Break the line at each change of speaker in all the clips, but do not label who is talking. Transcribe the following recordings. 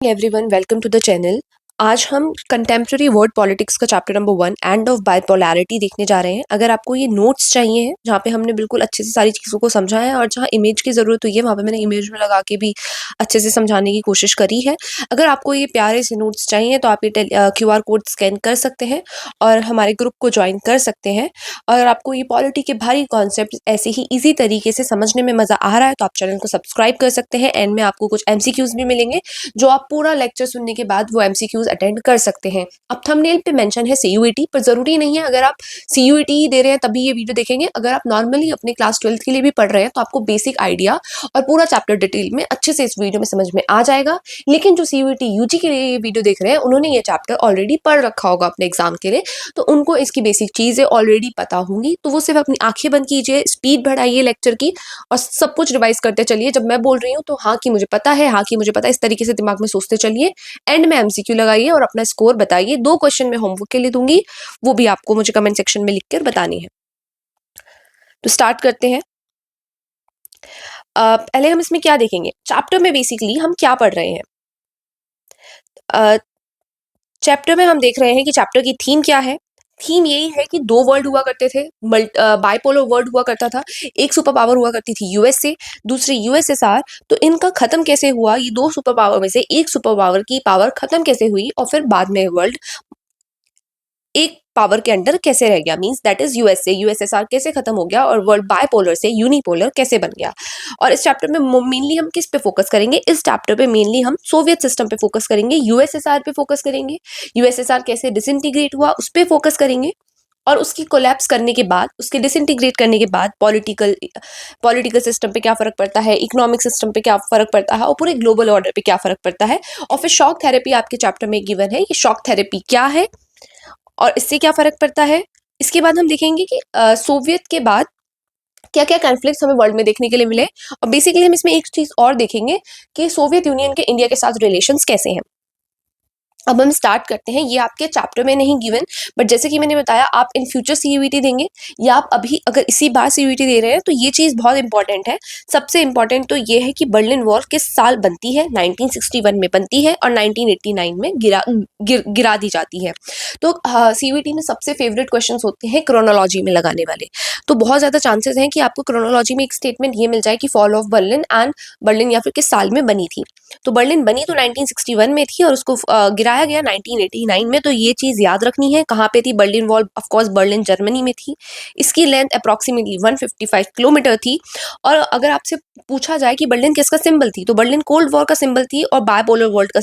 Everyone, welcome to the channel. आज हम contemporary world politics का chapter number 1 end of bipolarity देखने जा रहे हैं। अगर आपको ये नोट्स चाहिए हैं जहाँ पे हमने बिल्कुल अच्छे से सारी चीज़ों को समझा है और जहाँ इमेज की ज़रूरत हुई है वहाँ पे मैंने इमेज में लगा के भी अच्छे से समझाने की कोशिश करी है। अगर आपको ये प्यारे से नोट्स चाहिए तो आप ये QR कोड स्कैन कर सकते हैं और हमारे ग्रुप को ज्वाइन कर सकते हैं। और आपको ये पॉलिटी के भारी कॉन्सेप्ट ऐसे ही ईजी तरीके से समझने में मज़ा आ रहा है तो आप चैनल को सब्सक्राइब कर सकते हैं। एंड में आपको कुछ MCQs भी मिलेंगे जो आप पूरा लेक्चर सुनने के बाद वो MCQs अटेंड कर सकते हैं। अब थंबनेल पे मेंशन है CUET, पर ज़रूरी नहीं है अगर आप CUET ही दे रहे हैं तभी ये वीडियो देखेंगे। अगर आप नॉर्मली अपने क्लास 12th के लिए भी पढ़ रहे हैं तो आपको बेसिक आइडिया और पूरा चैप्टर डिटेल में अच्छे से इस वीडियो में समझ में आ जाएगा। लेकिन जो CUET UG के लिए ये वीडियो देख रहे हैं उन्होंने ये चैप्टर ऑलरेडी पढ़ रखा होगा अपने एग्जाम के लिए, तो उनको इसकी बेसिक चीज़ें ऑलरेडी पता होंगी। तो वो सिर्फ अपनी आंखें बंद कीजिए, स्पीड बढ़ाइए लेक्चर की और सब कुछ रिवाइज करते चलिए। जब मैं बोल रही हूँ तो हाँ कि मुझे पता है, हाँ कि मुझे पता है, इस तरीके से दिमाग में सोचते चलिए। एंड में MCQ लगाइए और अपना स्कोर बताइए। 2 क्वेश्चन मैं होमवर्क के लिए दूंगी, वो भी आपको मुझे कमेंट सेक्शन में लिखकर बतानी है। तो स्टार्ट करते हैं। पहले हम इसमें क्या देखेंगे, चैप्टर में बेसिकली हम क्या पढ़ रहे हैं। चैप्टर में हम देख रहे हैं कि चैप्टर की थीम क्या है। थीम यही है कि 2 वर्ल्ड हुआ करते थे, बाइपोलर वर्ल्ड हुआ करता था। एक सुपर पावर हुआ करती थी USA, दूसरी USSR। तो इनका खत्म कैसे हुआ, ये 2 सुपर पावर में से एक सुपर पावर की पावर खत्म कैसे हुई और फिर बाद में वर्ल्ड एक पावर के अंडर कैसे रह गया, means that is USA, USSR कैसे खत्म हो गया और वर्ल्ड बाइपोलर से यूनिपोलर कैसे बन गया। और इस चैप्टर में मेनली हम किस पे फोकस करेंगे, इस चैप्टर पे मेनली हम सोवियत सिस्टम पे फोकस करेंगे, USSR पे फोकस करेंगे, USSR कैसे डिसइंटीग्रेट हुआ उस पे फोकस करेंगे और उसकी कोलैप्स करने के बाद, उसके डिसइंटीग्रेट करने के बाद पॉलिटिकल सिस्टम पे क्या फर्क पड़ता है, इकोनॉमिक सिस्टम पे क्या फर्क पड़ता है और पूरे ग्लोबल ऑर्डर पे क्या फर्क पड़ता है। और फिर शॉक थेरेपी आपके चैप्टर में गिवन है, ये शॉक थेरेपी क्या है और इससे क्या फर्क पड़ता है। इसके बाद हम देखेंगे कि सोवियत के बाद क्या क्या कॉन्फ्लिक्ट्स हमें वर्ल्ड में देखने के लिए मिले। और बेसिकली हम इसमें एक चीज और देखेंगे कि सोवियत यूनियन के इंडिया के साथ रिलेशंस कैसे हैं। अब हम स्टार्ट करते हैं। ये आपके चैप्टर में नहीं गिवन, बट जैसे कि मैंने बताया आप इन फ्यूचर CUET देंगे या आप अभी अगर इसी बार CUET दे रहे हैं तो ये चीज़ बहुत इंपॉर्टेंट है। सबसे इंपॉर्टेंट तो ये है कि बर्लिन वॉल किस साल बनती है, 1961 में बनती है और 1989 में गिरा दी जाती है। तो CUET में सबसे फेवरेट क्वेश्चन होते हैं क्रोनोलॉजी में लगाने वाले। तो बहुत ज़्यादा चांसेस हैं कि आपको क्रोनोलॉजी में एक स्टेटमेंट ये मिल जाए कि fall of Berlin and Berlin या फिर किस साल में बनी थी। तो बर्लिन बनी तो 1961 में थी और उसको गिराया गया 1989 में। तो ये चीज़ याद रखनी है। कहाँ पे थी Berlin wall, of course Berlin Germany में थी। इसकी लेंथ अप्रॉक्सीमेटली 155 किलोमीटर थी। और अगर आपसे पूछा जाए कि बर्लिन किसका सिंबल थी, तो बर्लिन कोल्ड वॉर का सिंबल थी और बायपोलर वर्ल्ड का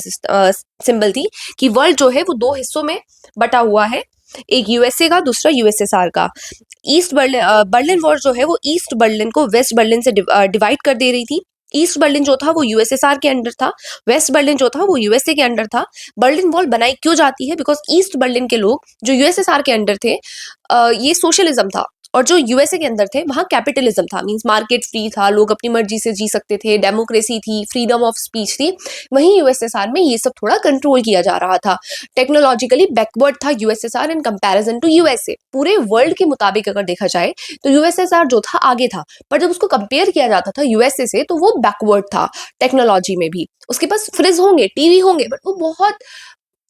सिंबल थी कि वर्ल्ड जो है वो 2 हिस्सों में बटा हुआ है, एक USA का, दूसरा USSR का। बर्लिन वॉर जो है वो ईस्ट बर्लिन को वेस्ट बर्लिन से डिवाइड कर दे रही थी। ईस्ट बर्लिन जो था वो USSR के अंडर था, वेस्ट बर्लिन जो था वो USA के अंडर था। बर्लिन वॉल बनाई क्यों जाती है, बिकॉज ईस्ट बर्लिन के लोग जो USSR के अंडर थे, ये सोशलिज्म था और जो USA के अंदर थे वहाँ कैपिटलिज्म था, मींस मार्केट फ्री था, लोग अपनी मर्जी से जी सकते थे, डेमोक्रेसी थी, फ्रीडम ऑफ स्पीच थी। वहीं USSR में ये सब थोड़ा कंट्रोल किया जा रहा था। टेक्नोलॉजिकली बैकवर्ड था USSR in comparison to USA। पूरे वर्ल्ड के मुताबिक अगर देखा जाए तो USSR जो था आगे था, पर जब उसको कंपेयर किया जाता था USA से तो वो बैकवर्ड था टेक्नोलॉजी में भी। उसके पास फ्रिज होंगे, टीवी होंगे, बट वो बहुत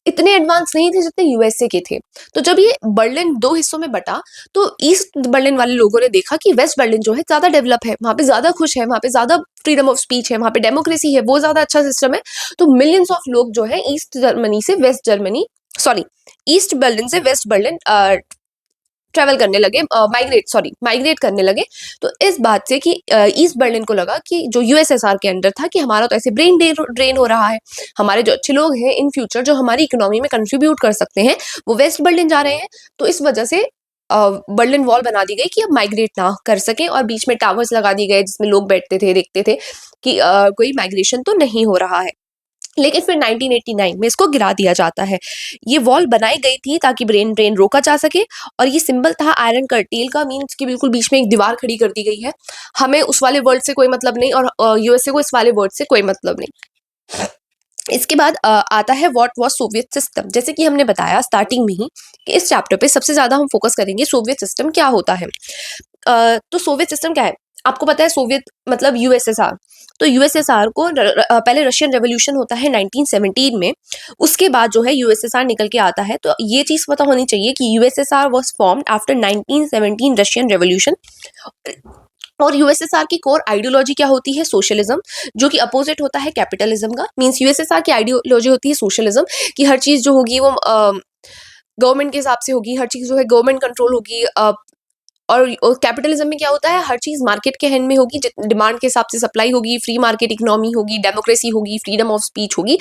इतने एडवांस नहीं थे जितने USA के थे। तो जब ये बर्लिन 2 हिस्सों में बटा तो ईस्ट बर्लिन वाले लोगों ने देखा कि वेस्ट बर्लिन जो है ज्यादा डेवलप है, वहां पे ज्यादा खुश है, वहां पे ज्यादा फ्रीडम ऑफ स्पीच है, वहां पे डेमोक्रेसी है, वो ज्यादा अच्छा सिस्टम है। तो मिलियंस ऑफ लोग जो है ईस्ट बर्लिन से वेस्ट बर्लिन ट्रेवल करने लगे, माइग्रेट करने लगे। तो इस बात से कि ईस्ट बर्लिन को लगा कि जो USSR के अंडर था कि हमारा तो ऐसे ब्रेन ड्रेन हो रहा है, हमारे जो अच्छे लोग हैं इन फ्यूचर जो हमारी इकोनॉमी में कंट्रीब्यूट कर सकते हैं वो वेस्ट बर्लिन जा रहे हैं। तो इस वजह से बर्लिन वॉल बना दी गई कि अब माइग्रेट ना कर सके और बीच में टावर्स लगा दिए गए जिसमें लोग बैठते थे, देखते थे कि कोई माइग्रेशन तो नहीं हो रहा है। लेकिन फिर 1989 में इसको गिरा दिया जाता है। ये वॉल बनाई गई थी ताकि ब्रेन ड्रेन रोका जा सके और ये सिंबल था आयरन कर्टेल का, मीन्स कि बिल्कुल बीच में एक दीवार खड़ी कर दी गई है। हमें उस वाले वर्ड से कोई मतलब नहीं और USA को इस वाले वर्ड से कोई मतलब नहीं। इसके बाद आता है व्हाट वाज सोवियत सिस्टम। जैसे कि हमने बताया स्टार्टिंग में ही कि इस चैप्टर पे सबसे ज्यादा हम फोकस करेंगे सोवियत सिस्टम क्या होता है। तो सोवियत सिस्टम क्या है, आपको पता है सोवियत मतलब यूएसएसआर, तो यूएसएसआर को पहले रशियन रेवोल्यूशन होता है 1917 में, उसके बाद जो है यूएसएसआर निकल के आता है। तो ये चीज पता होनी चाहिए कि USSR was formed after 1917 Russian revolution. और यूएसएसआर की कोर आइडियोलॉजी क्या होती है? सोशलिज्म, जो कि अपोजिट होता है कैपिटलिज्म का। मींस यूएसएसआर की आइडियोलॉजी होती है सोशलिज्म, कि हर चीज जो होगी वो गवर्नमेंट के हिसाब से होगी, हर चीज जो है गवर्नमेंट कंट्रोल होगी। और कैपिटलिज्म में क्या होता है? हर चीज मार्केट के हैंड में होगी, डिमांड के हिसाब से सप्लाई होगी, फ्री मार्केट इकोनॉमी होगी, डेमोक्रेसी होगी, फ्रीडम ऑफ स्पीच होगी,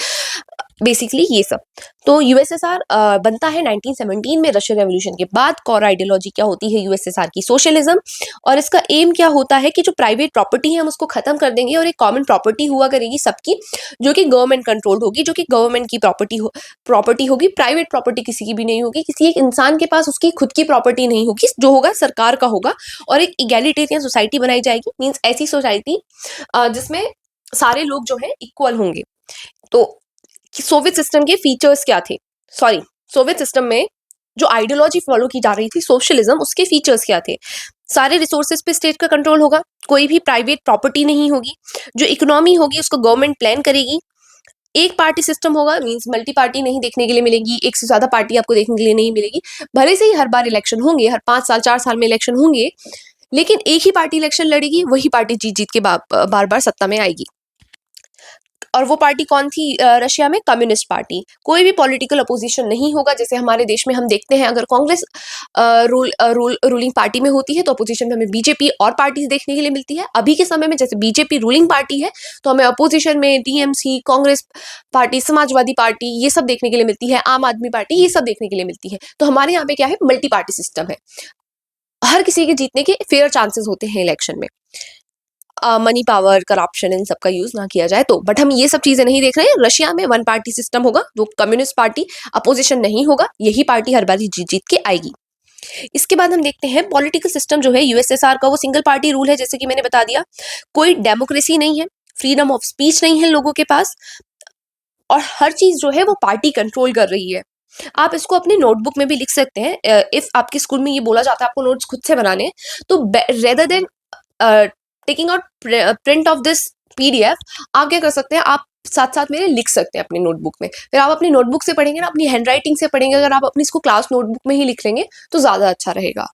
बेसिकली ये सब। तो यूएसएसआर बनता है 1917 में रशियन रेवोल्यूशन के बाद। कोर आइडियोलॉजी क्या होती है यूएसएसआर की? सोशलिज्म। और इसका एम क्या होता है कि जो प्राइवेट प्रॉपर्टी है हम उसको खत्म कर देंगे और एक कॉमन प्रॉपर्टी हुआ करेगी सबकी, जो कि गवर्नमेंट कंट्रोल्ड होगी, जो कि गवर्नमेंट की प्रॉपर्टी होगी। प्राइवेट प्रॉपर्टी किसी की भी नहीं होगी, किसी एक इंसान के पास उसकी खुद की प्रॉपर्टी नहीं होगी, जो होगा सरकार का होगा। और एक इगैलिटेरियन सोसाइटी बनाई जाएगी, मीन्स ऐसी सोसाइटी जिसमें सारे लोग जो है इक्वल होंगे। तो सोवियत सिस्टम के फीचर्स क्या थे? सॉरी, सोवियत सिस्टम में जो आइडियोलॉजी फॉलो की जा रही थी सोशलिज्म, उसके फीचर्स क्या थे? सारे रिसोर्सेज पे स्टेट का कंट्रोल होगा, कोई भी प्राइवेट प्रॉपर्टी नहीं होगी, जो इकोनॉमी होगी उसको गवर्नमेंट प्लान करेगी, एक पार्टी सिस्टम होगा, मींस मल्टी पार्टी नहीं देखने के लिए मिलेगी, एक से ज्यादा पार्टी आपको देखने के लिए नहीं मिलेगी। भले से ही हर बार इलेक्शन होंगे, हर 5 साल 4 साल में इलेक्शन होंगे, लेकिन एक ही पार्टी इलेक्शन लड़ेगी, वही पार्टी जीत जीत के बार बार सत्ता में आएगी। और वो पार्टी कौन थी रशिया में? Communist party. कोई भी पॉलिटिकल अपोजिशन नहीं होगा, जैसे हमारे देश में हम देखते हैं अगर कांग्रेस रूलिंग पार्टी में होती है तो अपोजिशन में हमें बीजेपी और पार्टीज देखने के लिए मिलती है। अभी के समय में जैसे बीजेपी रूलिंग पार्टी है तो हमें अपोजिशन में TMC, Congress party, Samajwadi party ये सब देखने के लिए मिलती है, आम आदमी पार्टी ये सब देखने के लिए मिलती है। तो हमारे यहाँ पे क्या है? मल्टी पार्टी सिस्टम है, हर किसी के जीतने के फेयर चांसेस होते हैं इलेक्शन में। मनी पावर, करप्शन इन सब का यूज ना किया जाए तो। बट हम ये सब चीजें नहीं देख रहे हैं। रशिया में वन पार्टी सिस्टम होगा, वो कम्युनिस्ट पार्टी, अपोजिशन नहीं होगा, यही पार्टी हर बार जीत जीत के आएगी। इसके बाद हम देखते हैं पॉलिटिकल सिस्टम जो है यूएसएसआर का, वो सिंगल पार्टी रूल है, जैसे कि मैंने बता दिया। कोई डेमोक्रेसी नहीं है, फ्रीडम ऑफ स्पीच नहीं है लोगों के पास, और हर चीज जो है वो पार्टी कंट्रोल कर रही है। आप इसको अपने नोटबुक में भी लिख सकते हैं। इफ आपके स्कूल में ये बोला जाता है आपको नोट्स खुद से बनाने हैं, तो rather than taking out print of this PDF, आप क्या कर सकते हैं? आप साथ साथ मेरे लिख सकते हैं अपनी नोटबुक में। फिर आप अपनी नोटबुक से पढ़ेंगे ना, अपनी हैंडराइटिंग से पढ़ेंगे। अगर आप अपनी इसको क्लास नोटबुक में ही लिख लेंगे तो ज्यादा अच्छा रहेगा,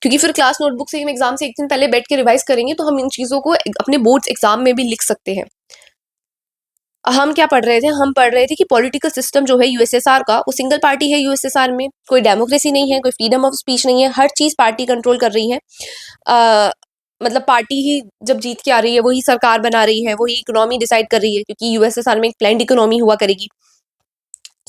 क्योंकि फिर क्लास नोटबुक से हम एग्जाम से एक दिन पहले बैठ के रिवाइज करेंगे तो हम इन चीजों को अपने बोर्ड्स एग्जाम में भी लिख सकते हैं। हम क्या पढ़ रहे थे? हम पढ़ रहे थे कि पॉलिटिकल सिस्टम जो है यूएसएसआर का, वो सिंगल पार्टी है यूएसएसआर में, कोई डेमोक्रेसी नहीं है, कोई फ्रीडम ऑफ स्पीच नहीं है, हर चीज पार्टी कंट्रोल कर रही है। मतलब पार्टी ही जब जीत के आ रही है वही सरकार बना रही है, वही इकोनॉमी डिसाइड कर रही है, क्योंकि यूएसएसआर में एक प्लान्ड इकोनॉमी हुआ करेगी।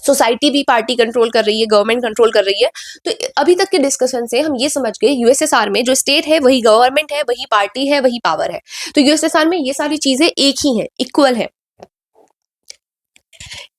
सोसाइटी भी पार्टी कंट्रोल कर रही है, गवर्नमेंट कंट्रोल कर रही है। तो अभी तक के डिस्कशन से हम ये समझ गए यूएसएसआर में जो स्टेट है वही गवर्नमेंट है, वही पार्टी है, वही पावर है। तो यूएसएसआर में ये सारी चीजें एक ही है, इक्वल है।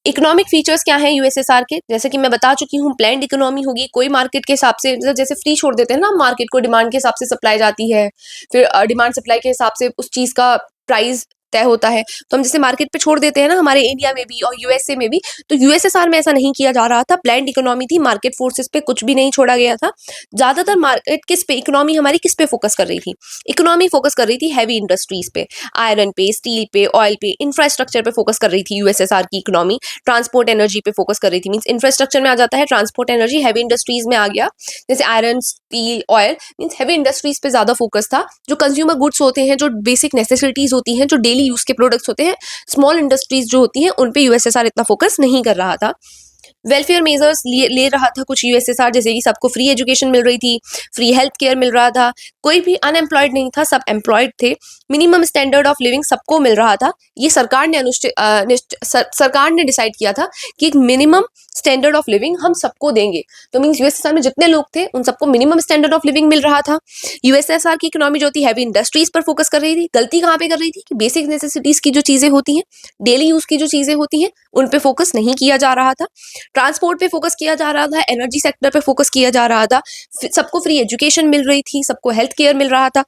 इकोनॉमिक फीचर्स क्या हैं यूएसएसआर के? जैसे कि मैं बता चुकी हूँ, प्लान्ड इकोनॉमी होगी, कोई मार्केट के हिसाब से, जैसे फ्री छोड़ देते हैं ना मार्केट को, डिमांड के हिसाब से सप्लाई जाती है, फिर डिमांड सप्लाई के हिसाब से उस चीज का प्राइस तय होता है। तो हम जैसे मार्केट पे छोड़ देते हैं ना, हमारे इंडिया में भी और यूएसए में भी, तो यूएसएसआर में ऐसा नहीं किया जा रहा था। प्लान्ड इकोनॉमी थी, मार्केट फोर्सेस पे कुछ भी नहीं छोड़ा गया था। ज्यादातर मार्केट किस पे, इकोनॉमी हमारी किस पे फोकस कर रही थी? इकोनॉमी फोकस कर रही थी हैवी इंडस्ट्रीज पे, आयरन पे, स्टील पे, ऑयल पे, इंफ्रास्ट्रक्चर पे फोकस कर रही थी यूएसएसआर की इकोनॉमी। ट्रांसपोर्ट एनर्जी पे फोकस कर रही थी, मीन्स इंफ्रास्ट्रक्चर में आ जाता है ट्रांसपोर्ट एनर्जी, हैवी इंडस्ट्रीज में आ गया, जैसे iron, steel, oil, means heavy industries पे ज्यादा फोकस था। जो कंज्यूमर गुड्स होते हैं, जो बेसिक नेसेसिटीज होती हैं, जो डेली यूज के प्रोडक्ट्स होते हैं, स्मॉल इंडस्ट्रीज जो होती हैं, उन पे यूएसएसआर इतना फोकस नहीं कर रहा था। वेलफेयर मेजर्स ले रहा था कुछ यूएसएसआर, जैसे कि सबको फ्री एजुकेशन मिल रही थी, फ्री हेल्थ केयर मिल रहा था, कोई भी अनएम्प्लॉयड नहीं था, सब एम्प्लॉयड थे, मिनिमम स्टैंडर्ड ऑफ लिविंग सबको मिल रहा था। ये सरकार ने सरकार ने डिसाइड किया था कि एक मिनिमम स्टैंडर्ड ऑफ लिविंग हम सबको देंगे। तो मीन्स यूएसएसआर में जितने लोग थे उन सबको मिनिमम स्टैंडर्ड ऑफ लिविंग मिल रहा था। यूएसएसआर की इकोनॉमी जो थी हैवी इंडस्ट्रीज पर फोकस कर रही थी। गलती कहाँ पे कर रही थी? कि बेसिक नेसेसिटीज की जो चीजें होती हैं, डेली यूज की जो चीजें होती हैं, उन पे फोकस नहीं किया जा रहा था। ट्रांसपोर्ट पे फोकस किया जा रहा था, एनर्जी सेक्टर पे फोकस किया जा रहा था, सबको फ्री एजुकेशन मिल रही थी, सबको हेल्थ केयर मिल रहा था,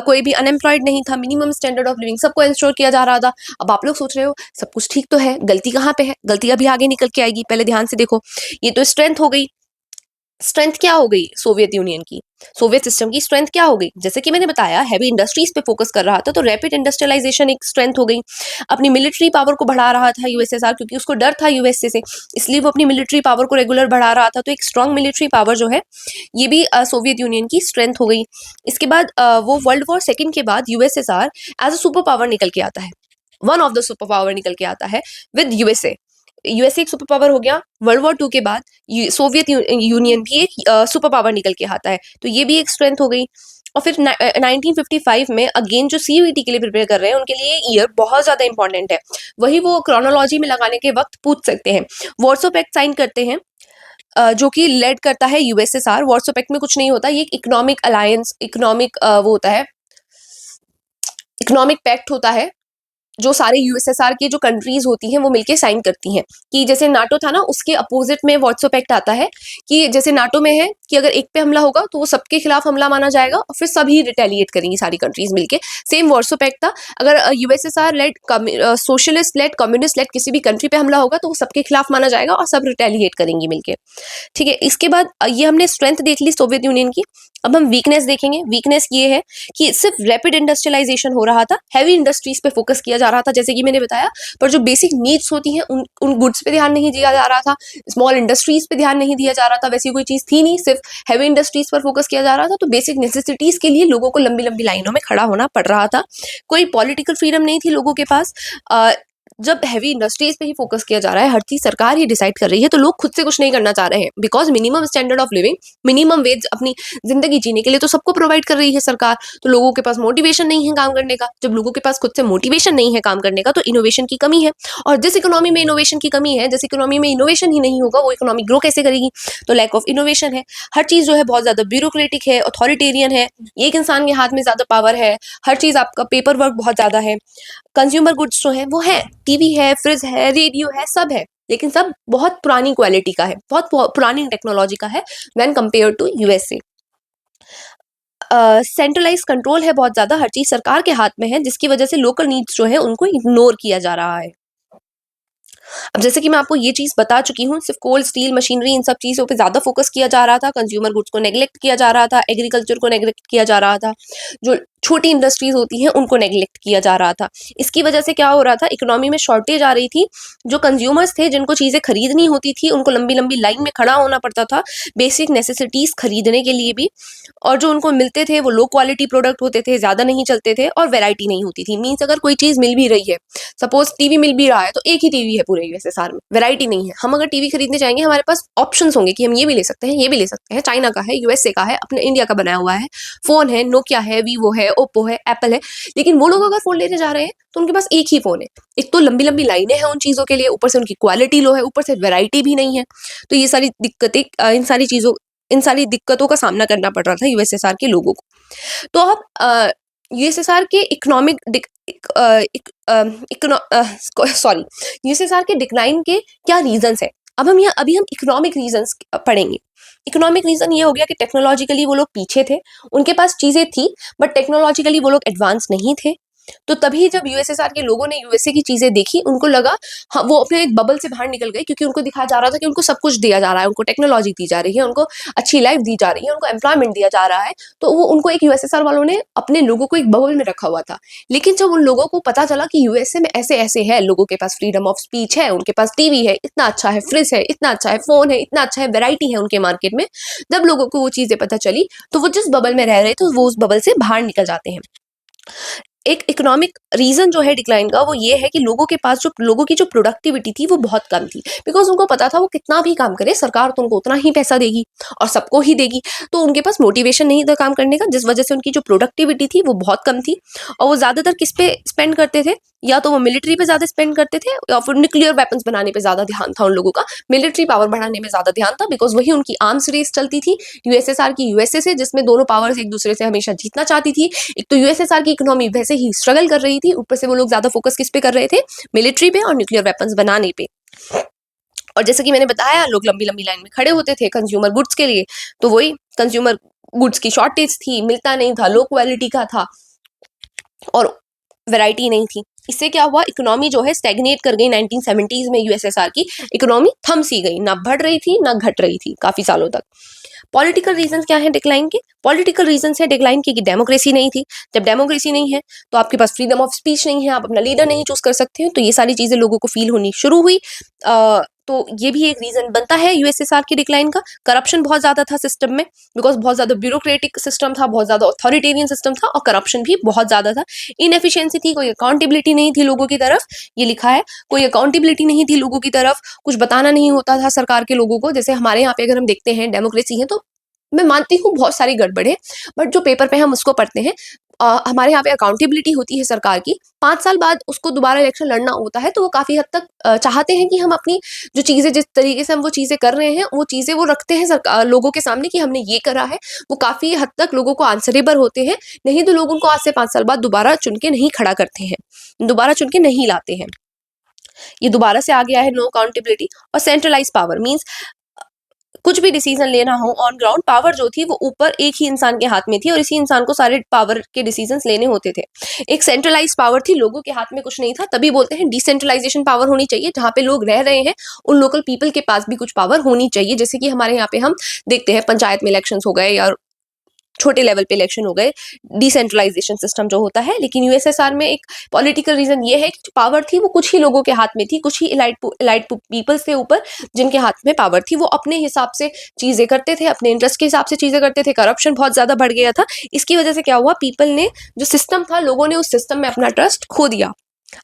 कोई भी अनएम्प्लॉयड नहीं था, मिनिमम स्टैंडर्ड ऑफ लिविंग सबको इंश्योर किया जा रहा था। अब आप लोग सोच रहे हो सब कुछ ठीक तो है, गलती कहाँ पे है? गलती अभी आगे निकल के आएगी, पहले ध्यान से देखो। ये तो स्ट्रेंथ हो गई। स्ट्रेंथ क्या हो गई सोवियत यूनियन की? सोवियत सिस्टम की स्ट्रेंथ क्या हो गई, जैसे कि मैंने बताया हैवी इंडस्ट्रीज पे फोकस कर रहा था, तो रैपिड इंडस्ट्रियलाइजेशन एक स्ट्रेंथ हो गई। अपनी मिलिट्री पावर को बढ़ा रहा था यूएसएसआर, क्योंकि उसको डर था यूएसए से, इसलिए वो अपनी मिलिट्री पावर को रेगुलर बढ़ा रहा था। तो एक स्ट्रॉन्ग मिलिट्री पावर जो है ये भी सोवियत यूनियन की स्ट्रेंथ हो गई। इसके बाद वो वर्ल्ड वॉर सेकेंड के बाद USSR as a super power निकल के आता है, one of the super power निकल के आता है विद यूएसए। यूएसए एक सुपर पावर हो गया, वर्ल्ड वॉर टू के बाद सोवियत यूनियन भी एक सुपर पावर निकल के आता है, तो ये भी एक स्ट्रेंथ हो गई। और फिर 1955 में अगेन जो सीयूईटी के लिए प्रिपेयर कर रहे हैं उनके लिए ईयर बहुत ज्यादा इंपॉर्टेंट है, वही वो क्रोनोलॉजी में लगाने के वक्त पूछ सकते हैं। वॉर्सो पैक्ट साइन करते हैं जो कि लेड करता है यूएसएसआर। वॉर्सो पैक्ट में कुछ नहीं होता, ये एक इकोनॉमिक अलायंस, इकोनॉमिक वो होता है, इकोनॉमिक पैक्ट होता है जो सारे यूएसएसआर की जो कंट्रीज होती हैं वो मिलके साइन करती हैं। कि जैसे नाटो था ना, उसके अपोजिट में वार्सो पैक्ट आता है कि जैसे नाटो में है कि अगर एक पे हमला होगा तो वो सबके खिलाफ हमला माना जाएगा और फिर सभी रिटेलिएट करेंगी सारी कंट्रीज मिलके। सेम वार्सो पैक्ट था, अगर USSR led socialist led communist led किसी भी कंट्री पे हमला होगा तो वो सबके खिलाफ माना जाएगा और सब रिटेलिएट करेंगी मिलके। ठीक है, इसके बाद ये हमने स्ट्रेंथ देख ली सोवियत यूनियन की। अब हम वीकनेस देखेंगे। वीकनेस ये है कि सिर्फ रैपिड इंडस्ट्रियलाइजेशन हो रहा था, हैवी इंडस्ट्रीज पे फोकस किया जा रहा था जैसे कि मैंने बताया, पर जो बेसिक नीड्स होती हैं उन गुड्स पे ध्यान नहीं दिया जा रहा था, स्मॉल इंडस्ट्रीज पे ध्यान नहीं दिया जा रहा था, वैसी कोई चीज थी नहीं, सिर्फ हैवी इंडस्ट्रीज पर फोकस किया जा रहा था। तो बेसिक नेसेसिटीज के लिए लोगों को लंबी लंबी लाइनों में खड़ा होना पड़ रहा था, कोई पॉलिटिकल फ्रीडम नहीं थी लोगों के पास। जब हैवी इंडस्ट्रीज पे ही फोकस किया जा रहा है, हर चीज सरकार ही डिसाइड कर रही है, तो लोग खुद से कुछ नहीं करना चाह रहे हैं, because minimum standard of living, minimum wage अपनी जिंदगी जीने के लिए तो सबको प्रोवाइड कर रही है सरकार। तो लोगों के पास मोटिवेशन नहीं है काम करने का। जब लोगों के पास खुद से मोटिवेशन नहीं है काम करने का तो इनोवेशन की कमी है, और जिस इकोनॉमी में इनोवेशन की कमी है, जिस इकोनॉमी में इनोवेशन ही नहीं होगा वो इकोनॉमी ग्रो कैसे करेगी। तो लैक ऑफ इनोवेशन है, हर चीज जो है बहुत ज्यादा ब्यूरोक्रेटिक है, अथॉरिटेरियन है, एक इंसान के हाथ में ज्यादा पावर है, हर चीज आपका पेपर वर्क बहुत ज्यादा है। कंज्यूमर गुड्स जो है वो है, टीवी है, फ्रिज है, रेडियो है, सब है, लेकिन सब बहुत पुरानी क्वालिटी का है, बहुत पुरानी टेक्नोलॉजी का है when compare to USA. Centralize control है बहुत ज्यादा, हर चीज सरकार के हाथ में है, जिसकी वजह से लोकल नीड्स जो है उनको इग्नोर किया जा रहा है। अब जैसे कि मैं आपको ये चीज बता चुकी हूँ, सिर्फ कोल, स्टील, मशीनरी, इन सब चीजों पे ज्यादा फोकस किया जा रहा था, कंज्यूमर गुड्स को नेग्लेक्ट किया जा रहा था, एग्रीकल्चर को नेग्लेक्ट किया जा रहा था, जो छोटी इंडस्ट्रीज होती हैं उनको नेग्लेक्ट किया जा रहा था। इसकी वजह से क्या हो रहा था, इकोनॉमी में शॉर्टेज आ रही थी, जो कंज्यूमर्स थे जिनको चीजें खरीदनी होती थी उनको लंबी लंबी लाइन में खड़ा होना पड़ता था बेसिक नेसेसिटीज खरीदने के लिए भी, और जो उनको मिलते थे वो लो क्वालिटी प्रोडक्ट होते थे, ज्यादा नहीं चलते थे और वेराइटी नहीं होती थी। मीन्स अगर कोई चीज मिल भी रही है, सपोज टीवी मिल भी रहा है तो एक ही टीवी है पूरे यूएसएसआर में, वैरायटी नहीं है। हम अगर टीवी खरीदने जाएंगे हमारे पास ऑप्शंस होंगे कि हम ये भी ले सकते हैं, ये भी ले सकते हैं, चाइना का है, यूएसए का है, अपने इंडिया का बनाया हुआ है, फोन है, नोकिया है, वीवो है, ओप्पो है, एप्पल है। लेकिन वो लोग अगर फोन लेने जा रहे हैं तो उनके पास एक ही फोन है। एक तो लंबी लंबी लाइनें हैं उन चीजों के लिए, ऊपर से उनकी क्वालिटी लो है, ऊपर से वैरायटी भी नहीं है। तो ये सारी दिक्कतें, इन सारी दिक्कतों का सामना करना पड़ रहा था यूएसएसआर के लोगों को। तो अब यूएसएसआर के इकोनॉमिक सॉरी यूएसएसआर के डिक्लाइन के क्या रीजंस है। अब हम अभी हम इकोनॉमिक रीजंस पढ़ेंगे। इकोनॉमिक रीजन ये हो गया कि टेक्नोलॉजिकली वो लोग पीछे थे, उनके पास चीजें थी बट टेक्नोलॉजिकली वो लोग एडवांस नहीं थे। तो तभी जब यूएसएसआर के लोगों ने यूएसए की चीजें देखी, उनको लगा, हाँ, वो अपने एक बबल से बाहर निकल गए, क्योंकि उनको दिखाया जा रहा था कि उनको सब कुछ दिया जा रहा है, उनको टेक्नोलॉजी दी जा रही है, उनको अच्छी लाइफ दी जा रही है, उनको एम्प्लॉयमेंट दिया जा रहा है। तो वो उनको एक यूएसएसआर वालों ने अपने लोगों को एक बबल में रखा हुआ था। लेकिन जब उन लोगों को पता चला कि यूएसए में ऐसे ऐसे है, लोगों के पास फ्रीडम ऑफ स्पीच है, उनके पास टीवी है, इतना अच्छा है, फ्रिज है, इतना अच्छा है, फोन है, इतना अच्छा है, वेराइटी है उनके मार्केट में, जब लोगों को वो चीजें पता चली तो वो जिस बबल में रह रहे थे वो उस बबल से बाहर निकल जाते हैं। एक इकोनॉमिक रीजन जो है डिक्लाइन का वो ये है कि लोगों के पास जो लोगों की जो प्रोडक्टिविटी थी वो बहुत कम थी, बिकॉज उनको पता था वो कितना भी काम करे सरकार तो उनको उतना ही पैसा देगी और सबको ही देगी। तो उनके पास मोटिवेशन नहीं था काम करने का, जिस वजह से उनकी जो प्रोडक्टिविटी थी वो बहुत कम थी। और वो ज्यादातर किस पे स्पेंड करते थे, या तो वो मिलिट्री पे ज्यादा स्पेंड करते थे या फिर न्यूक्लियर वेपन्स बनाने पे ज्यादा ध्यान था उन लोगों का। मिलिट्री पावर बढ़ाने में ज्यादा ध्यान था, बिकॉज वही उनकी आर्म्स रेस चलती थी यूएसएसआर की यूएसए से, जिसमें दोनों पावर्स एक दूसरे से हमेशा जीतना चाहती थी। एक तो यूएसएसआर की इकोनॉमी वैसे ही स्ट्रगल कर रही थी, ऊपर से वो लोग ज्यादा फोकस किस पे कर रहे थे, मिलिट्री पे और न्यूक्लियर वेपन्स बनाने पे। और जैसे कि मैंने बताया, लोग लंबी लंबी लाइन में खड़े होते थे कंज्यूमर गुड्स के लिए, तो वही कंज्यूमर गुड्स की शॉर्टेज थी, मिलता नहीं था, लो क्वालिटी का था। और वैरायटी नहीं थी। इससे क्या हुआ, इकोनॉमी जो है स्टैग्नेट कर गई 1970s में। यूएसएसआर की इकोनॉमी थम सी गई, ना बढ़ रही थी ना घट रही थी काफी सालों तक। पॉलिटिकल रीजन क्या है डिक्लाइन के? पॉलिटिकल रीजन है डिक्लाइन की कि डेमोक्रेसी नहीं थी। जब डेमोक्रेसी नहीं है तो आपके पास फ्रीडम ऑफ स्पीच नहीं है, आप अपना लीडर नहीं चूज कर सकते हैं, तो ये सारी चीजें लोगों को फील होनी शुरू हुई। तो ये भी एक रीजन बनता है यूएसएसआर की डिक्लाइन का। करप्शन बहुत ज्यादा था सिस्टम में, बिकॉज बहुत ज्यादा ब्यूरोक्रेटिक सिस्टम था, बहुत ज्यादा अथॉरिटेरियन सिस्टम था, और करप्शन भी बहुत ज्यादा था। इनएफिशिएंसी थी, कोई अकाउंटेबिलिटी नहीं थी लोगों की तरफ, ये लिखा है, कोई अकाउंटेबिलिटी नहीं थी लोगों की तरफ, कुछ बताना नहीं होता था सरकार के लोगों को। जैसे हमारे यहाँ पे अगर हम देखते हैं डेमोक्रेसी है तो मैं मानती हूँ बहुत सारी गड़बड़ है, बट जो पेपर पे हम उसको पढ़ते हैं, हमारे यहाँ पे अकाउंटेबिलिटी होती है सरकार की। 5 साल बाद उसको दोबारा इलेक्शन लड़ना होता है, तो वो काफी हद तक चाहते हैं कि हम अपनी जो चीजें, जिस तरीके से हम वो चीजें कर रहे हैं, वो चीजें वो रखते हैं सरकार लोगों के सामने कि हमने ये करा है। वो काफी हद तक लोगों को आंसरेबल होते हैं, नहीं तो लोग उनको आज से 5 साल बाद दोबारा चुन के नहीं खड़ा करते हैं, दोबारा चुन के नहीं लाते हैं। ये दोबारा से आ गया है नो अकाउंटेबिलिटी। और सेंट्रलाइज पावर मीन्स कुछ भी डिसीजन लेना हो ऑन ग्राउंड, पावर जो थी वो ऊपर एक ही इंसान के हाथ में थी, और इसी इंसान को सारे पावर के डिसीजंस लेने होते थे। एक सेंट्रलाइज पावर थी, लोगों के हाथ में कुछ नहीं था, तभी बोलते हैं डिसेंट्रलाइजेशन पावर होनी चाहिए। जहाँ पे लोग रह रहे हैं उन लोकल पीपल के पास भी कुछ पावर होनी चाहिए। जैसे कि हमारे यहाँ पे हम देखते हैं पंचायत में इलेक्शंस हो गए या छोटे लेवल पे इलेक्शन हो गए, डिसेंट्रलाइजेशन सिस्टम जो होता है। लेकिन यूएसएसआर में एक पॉलिटिकल रीजन ये है कि पावर थी वो कुछ ही लोगों के हाथ में थी, कुछ ही इलाइट पीपल्स के ऊपर जिनके हाथ में पावर थी। वो अपने हिसाब से चीजें करते थे, अपने इंटरेस्ट के हिसाब से चीजें करते थे। करप्शन बहुत ज्यादा बढ़ गया था। इसकी वजह से क्या हुआ, पीपल ने जो सिस्टम था, लोगों ने उस सिस्टम में अपना ट्रस्ट खो दिया।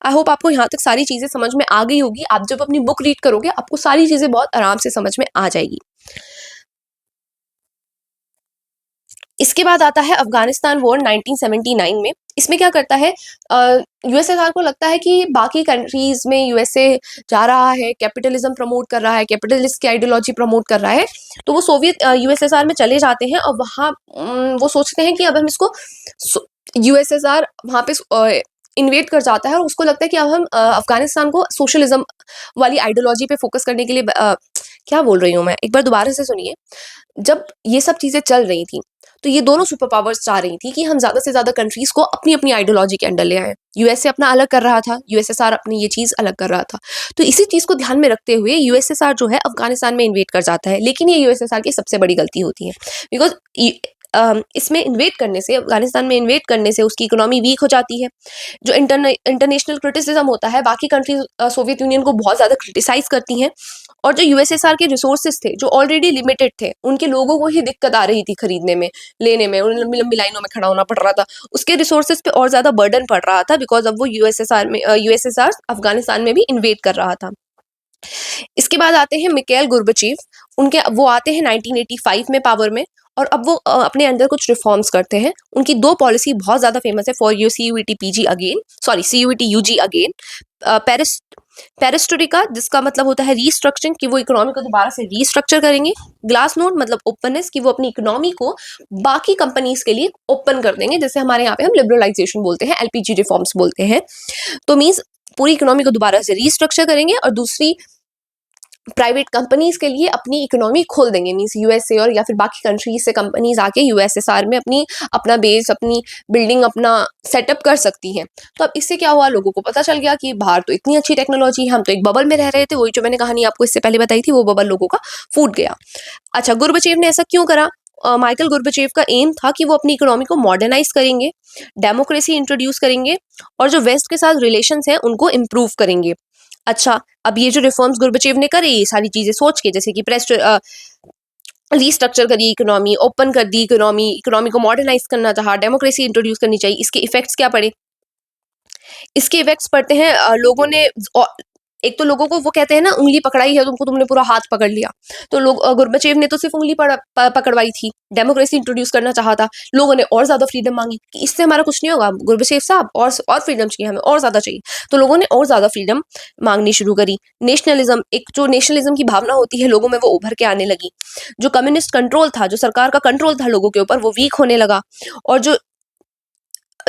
आई होप आपको यहाँ तक सारी चीजें समझ में आ गई होगी। आप जब अपनी बुक रीड करोगे आपको सारी चीजें बहुत आराम से समझ में आ जाएगी। इसके बाद आता है अफगानिस्तान वॉर 1979 में। इसमें क्या करता है, यूएसएसआर को लगता है कि बाकी कंट्रीज में यूएसए जा रहा है, कैपिटलिज्म प्रमोट कर रहा है, कैपिटलिस्ट की आइडियोलॉजी प्रमोट कर रहा है, तो वो सोवियत यूएसएसआर में चले जाते हैं। और वहाँ वो सोचते हैं कि अब हम इसको, यूएसएसआर वहाँ पे इन्वेट कर जाता है, और उसको लगता है कि अब हम अफगानिस्तान को सोशलिज्म वाली आइडियोलॉजी पे फोकस करने के लिए क्या बोल रही हूँ मैं, एक बार दोबारा से सुनिए। जब ये सब चीजें चल रही थी तो ये दोनों सुपर पावर्स चाह रही थी कि हम ज्यादा से ज्यादा कंट्रीज को अपनी अपनी आइडियोलॉजी के अंडर ले आए। यूएसए अपना अलग कर रहा था, यूएसएसआर अपनी ये चीज अलग कर रहा था। तो इसी चीज को ध्यान में रखते हुए यूएसएसआर जो है अफगानिस्तान में इन्वेट कर जाता है। लेकिन ये यूएसएसआर की सबसे बड़ी गलती होती है, बिकॉज इसमें इन्वेट करने से, अफगानिस्तान में इन्वेट करने से उसकी इकोनॉमी वीक हो जाती है। जो इंटरनेशनल क्रिटिसिज्म होता है, बाकी कंट्रीज सोवियत यूनियन को बहुत ज्यादा क्रिटिसाइज करती हैं। और जो यूएसएसआर के रिसोर्सेज थे जो ऑलरेडी लिमिटेड थे, उनके लोगों को ही दिक्कत आ रही थी खरीदने में, लेने में, उन्हें लंबी लंबी लाइनों में खड़ा होना पड़ रहा था, उसके रिसोर्सेज पे और ज्यादा बर्डन पड़ रहा था, बिकॉज अब वो यूएसएसआर अफगानिस्तान में भी इन्वेट कर रहा था। इसके बाद आते हैं मिकेल गुर्बचीव। उनके वो आते हैं 1985 में पावर में, और अब वो अपने अंदर कुछ रिफॉर्म्स करते हैं। उनकी 2 पॉलिसी बहुत ज्यादा फेमस है, for you CUET PG again, sorry CUET UG again. पेरिस पेरिस्टोरिका, जिसका मतलब होता है रीस्ट्रक्चरिंग, कि वो इकोनॉमी को दोबारा से रीस्ट्रक्चर करेंगे। ग्लास नोड मतलब ओपननेस, कि वो अपनी इकोनॉमी को बाकी कंपनीज के लिए ओपन कर देंगे, जैसे हमारे यहाँ पे हम लिबरलाइजेशन बोलते हैं, LPG रिफॉर्म्स बोलते हैं। तो मीन्स पूरी इकोनॉमी को दोबारा से रीस्ट्रक्चर करेंगे, और दूसरी प्राइवेट कंपनीज के लिए अपनी इकोनॉमी खोल देंगे। मीन्स यूएसए और या फिर बाकी कंट्रीज से कंपनीज आके यूएसएसआर में अपना बेस, अपनी बिल्डिंग, अपना सेटअप कर सकती हैं। तो अब इससे क्या हुआ, लोगों को पता चल गया कि बाहर तो इतनी अच्छी टेक्नोलॉजी है, हम तो एक बबल में रह रहे थे। वही जो मैंने कहानी आपको इससे पहले बताई थी, वो बबल लोगों का फूट गया। अच्छा, गुरबचेव ने ऐसा क्यों करा? माइकल गुरबचेव का एम था कि वो अपनी इकोनॉमी को मॉडर्नाइज करेंगे, डेमोक्रेसी इंट्रोड्यूस करेंगे, और जो वेस्ट के साथ रिलेशंस हैं उनको इम्प्रूव करेंगे। अच्छा, अब ये जो रिफॉर्म्स गुरबचेव ने करे, ये सारी चीजें सोच के, जैसे कि प्रेस रीस्ट्रक्चर करी इकोनॉमी, ओपन कर दी इकोनॉमी, इकोनॉमी को मॉडर्नाइज करना चाहा, डेमोक्रेसी इंट्रोड्यूस करनी चाहिए, इसके इफेक्ट्स क्या पड़े? इसके इफेक्ट्स पड़ते हैं, लोगों ने एक तो लोगों को, वो कहते हैं ना, उंगली पकड़ाई है तुमको, तुमने पूरा हाथ पकड़ लिया। तो लोग, गुरबचेव ने तो सिर्फ उंगली पकड़वाई थी, डेमोक्रेसी इंट्रोड्यूस करना चाहा था, लोगों ने और ज्यादा फ्रीडम मांगी कि इससे हमारा कुछ नहीं होगा गुरबचेव साहब, और फ्रीडम चाहिए हमें, और ज्यादा चाहिए। तो लोगों ने और ज्यादा फ्रीडम मांगनी शुरू करी। नेशनलिज्म, एक जो नेशनलिज्म की भावना होती है लोगों में, वो उभर के आने लगी। जो कम्युनिस्ट कंट्रोल था, जो सरकार का कंट्रोल था लोगों के ऊपर, वो वीक होने लगा। और जो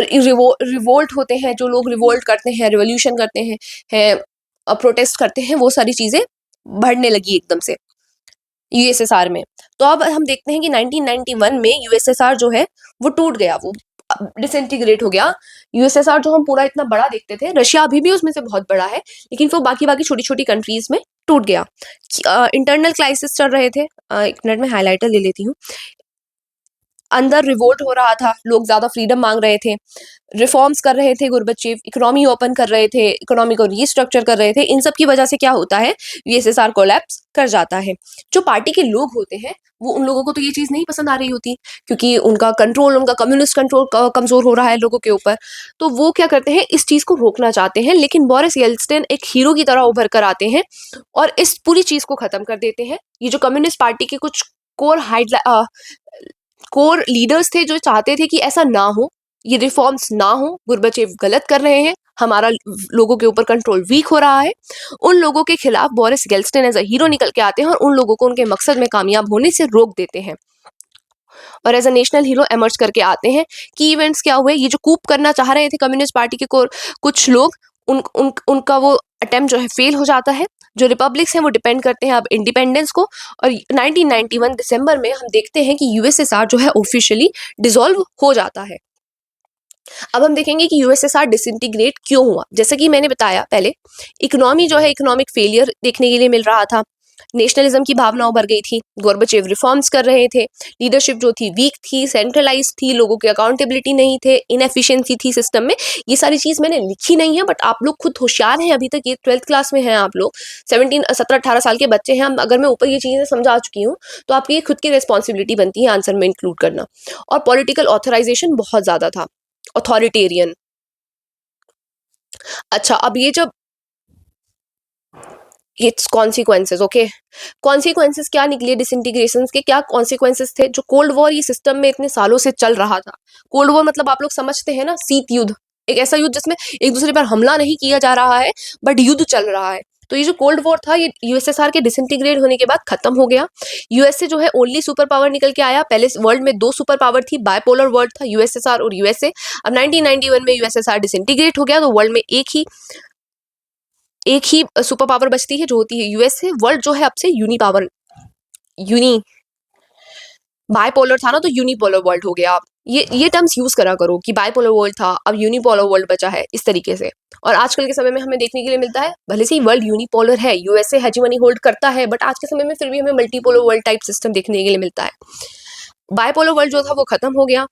रिवोल्ट होते हैं, जो लोग रिवोल्ट करते हैं, रिवोल्यूशन करते हैं, प्रोटेस्ट करते हैं, वो सारी चीजें बढ़ने लगी एकदम से यूएसएसआर में। तो अब हम देखते हैं कि 1991 में यूएसएसआर जो है वो टूट गया। वो डिसइंटीग्रेट हो गया। यूएसएसआर जो हम पूरा इतना बड़ा देखते थे, रशिया अभी भी उसमें से बहुत बड़ा है, लेकिन वो बाकी बाकी छोटी छोटी कंट्रीज में टूट गया। इंटरनल क्राइसिस चल रहे थे। एक मिनट में हाइलाइटर ले लेती हूँ। अंदर रिवोल्ट हो रहा था, लोग ज्यादा फ्रीडम मांग रहे थे, रिफॉर्म्स कर रहे थे गोर्बाचेव, इकोनॉमी ओपन कर रहे थे, इकोनॉमी को रीस्ट्रक्चर कर रहे थे। इन सब की वजह से क्या होता है, यूएसएसआर कोलैप्स कर जाता है। जो पार्टी के लोग होते हैं वो, उन लोगों को तो ये चीज नहीं पसंद आ रही होती, क्योंकि उनका कंट्रोल, उनका कम्युनिस्ट कंट्रोल कमजोर हो रहा है लोगों के ऊपर। तो वो क्या करते हैं, इस चीज को रोकना चाहते हैं। लेकिन बोरिस येल्त्सिन एक हीरो की तरह उभर कर आते हैं और इस पूरी चीज को खत्म कर देते हैं। ये जो कम्युनिस्ट पार्टी के कुछ कोर कोर लीडर्स थे जो चाहते थे कि ऐसा ना हो, ये रिफॉर्म्स ना हो, गोर्बाचेव गलत कर रहे हैं, हमारा लोगों के ऊपर कंट्रोल वीक हो रहा है, उन लोगों के खिलाफ Boris Yeltsin as a hero निकल के आते हैं और उन लोगों को उनके मकसद में कामयाब होने से रोक देते हैं और as a national hero emerge करके आते हैं। की इवेंट्स क्या हुए, ये जो कूप करना चाह रहे थे कम्युनिस्ट पार्टी के कुछ लोग, उनका वो अटेम्प्ट जो है फेल हो जाता है। जो रिपब्लिक्स हैं वो डिपेंड करते हैं अब इंडिपेंडेंस को, और 1991 दिसंबर में हम देखते हैं कि यूएसएसआर जो है ऑफिशियली डिसॉल्व हो जाता है। अब हम देखेंगे कि यूएसएसआर डिसइंटीग्रेट क्यों हुआ। जैसा कि मैंने बताया पहले, इकोनॉमी जो है, इकोनॉमिक फेलियर देखने के लिए मिल रहा था, नेशनलिज्म की भावना उभर गई थी, गोर्बाचेव रिफॉर्म्स कर रहे थे, लीडरशिप जो थी वीक थी, सेंट्रलाइज थी, लोगों की अकाउंटेबिलिटी नहीं थे, इनएफिशिएंसी थी सिस्टम में। ये सारी चीज मैंने लिखी नहीं है, बट आप लोग खुद होशियार हैं, अभी तक ये 12th क्लास में हैं आप लोग, 17 17 18 साल के बच्चे हैं। अगर मैं ऊपर ये चीजें समझा चुकी हूँ तो आपकी ये खुद की रिस्पॉन्सिबिलिटी बनती है आंसर में इंक्लूड करना। और पॉलिटिकल ऑथराइजेशन बहुत ज्यादा था, अथॉरिटेरियन। अच्छा, अब ये जब इट्स कॉन्सिक्वेंसेज, ओके, कॉन्सिक्वेंसेज क्या निकले डिसइंटीग्रेशन के, क्या कॉन्सिक्वेंसेज थे। जो कोल्ड वॉर ये सिस्टम में इतने सालों से चल रहा था, कोल्ड वॉर मतलब आप लोग समझते हैं ना, शीत युद्ध, एक ऐसा युद्ध जिसमें एक दूसरे पर हमला नहीं किया जा रहा है बट युद्ध चल रहा है। तो ये जो कोल्ड वॉर था, ये यूएसएसआर के डिसइंटीग्रेट होने के बाद खत्म हो गया। यूएसए जो है ओनली सुपर पावर निकल के आया। पहले वर्ल्ड में दो सुपर पावर थी, बायपोलर वर्ल्ड था, यूएसएसआर और यूएसए। अब 1991 में यूएसएसआर डिसइंटीग्रेट हो गया तो वर्ल्ड में एक ही सुपर पावर बचती है जो होती है यूएसए। वर्ल्ड जो है अब से यूनी बायपोलर था ना, तो यूनिपोलर वर्ल्ड हो गया। ये टर्म्स यूज करा करो कि बायपोलर वर्ल्ड था, अब यूनिपोलर वर्ल्ड बचा है, इस तरीके से। और आजकल के समय में हमें देखने के लिए मिलता है, भले से ही वर्ल्ड यूनिपोलर है, यूएसए हेजेमनी होल्ड करता है, बट आज के समय में फिर भी हमें मल्टीपोलर वर्ल्ड टाइप सिस्टम देखने के लिए मिलता है। बायपोलर वर्ल्ड जो था वो खत्म हो गया।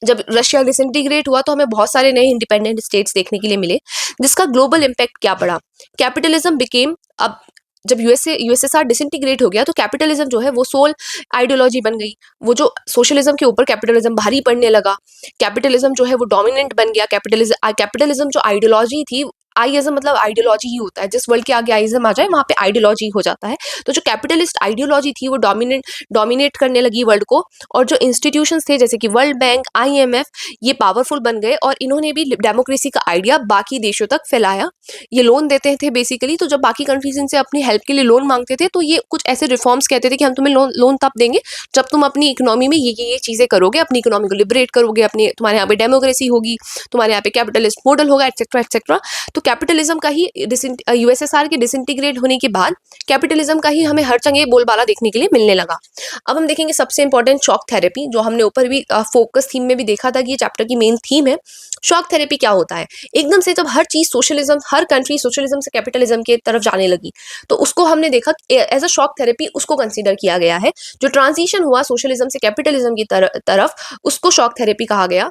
जब रशिया डिसइंटीग्रेट हुआ तो हमें बहुत सारे नए इंडिपेंडेंट स्टेट्स देखने के लिए मिले, जिसका ग्लोबल इम्पैक्ट क्या पड़ा। कैपिटलिज्म बिकेम, अब जब यूएसएसआर डिसइंटीग्रेट हो गया तो कैपिटलिज्म जो है वो सोल आइडियोलॉजी बन गई। वो जो सोशलिज्म के ऊपर कैपिटलिज्म भारी पड़ने लगा, कैपिटलिज्म जो है वो डोमिनेंट बन गया। कैपिटलिज्म जो आइडियोलॉजी थी, आईइज्म मतलब आइडियोलॉजी ही होता है, जिस वर्ल्ड के आगे आईइज्म आ जाए वहां पे आइडियोलॉजी हो जाता है। तो जो कैपिटलिस्ट आइडियोलॉजी थी वो डोमिनेट करने लगी वर्ल्ड को, और जो इंस्टीट्यूशंस थे जैसे कि वर्ल्ड बैंक, आईएमएफ, ये पावरफुल बन गए और इन्होंने भी डेमोक्रेसी का आइडिया बाकी देशों तक फैलाया। ये लोन देते थे बेसिकली, तो जब बाकी कंट्रीज इनसे अपनी हेल्प के लिए लोन मांगते थे तो ये कुछ ऐसे रिफॉर्म्स कहते थे कि हम तुम्हें लोन तब देंगे जब तुम अपनी इकोनॉमी में ये चीजें करोगे, अपनी इकोनॉमी को लिबरेट करोगे, अपनी तुम्हारे यहाँ पे डेमोक्रेसी होगी, तुम्हारे यहाँ पे कैपिटलिस्ट मॉडल होगा, एक्सेट्रा एक्सेट्रा। तो कैपिटलिज्म का ही यूएसएसआर के डिसइंटीग्रेट होने के बाद कैपिटलिज्म का ही हमें हर जगह बोलबाला देखने के लिए मिलने लगा। अब हम देखेंगे सबसे इंपॉर्टेंट शॉक थेरेपी, जो हमने ऊपर भी फोकस थीम में भी देखा था कि ये चैप्टर की मेन थीम है। शॉक थेरेपी क्या होता है, एकदम से जब हर चीज सोशलिज्म, हर कंट्री सोशलिज्म से कैपिटलिज्म के तरफ जाने लगी तो उसको हमने देखा एज अ शॉक थेरेपी, उसको कंसीडर किया गया है। जो ट्रांजिशन हुआ सोशलिज्म से कैपिटलिज्म की तरफ उसको शॉक थेरेपी कहा गया।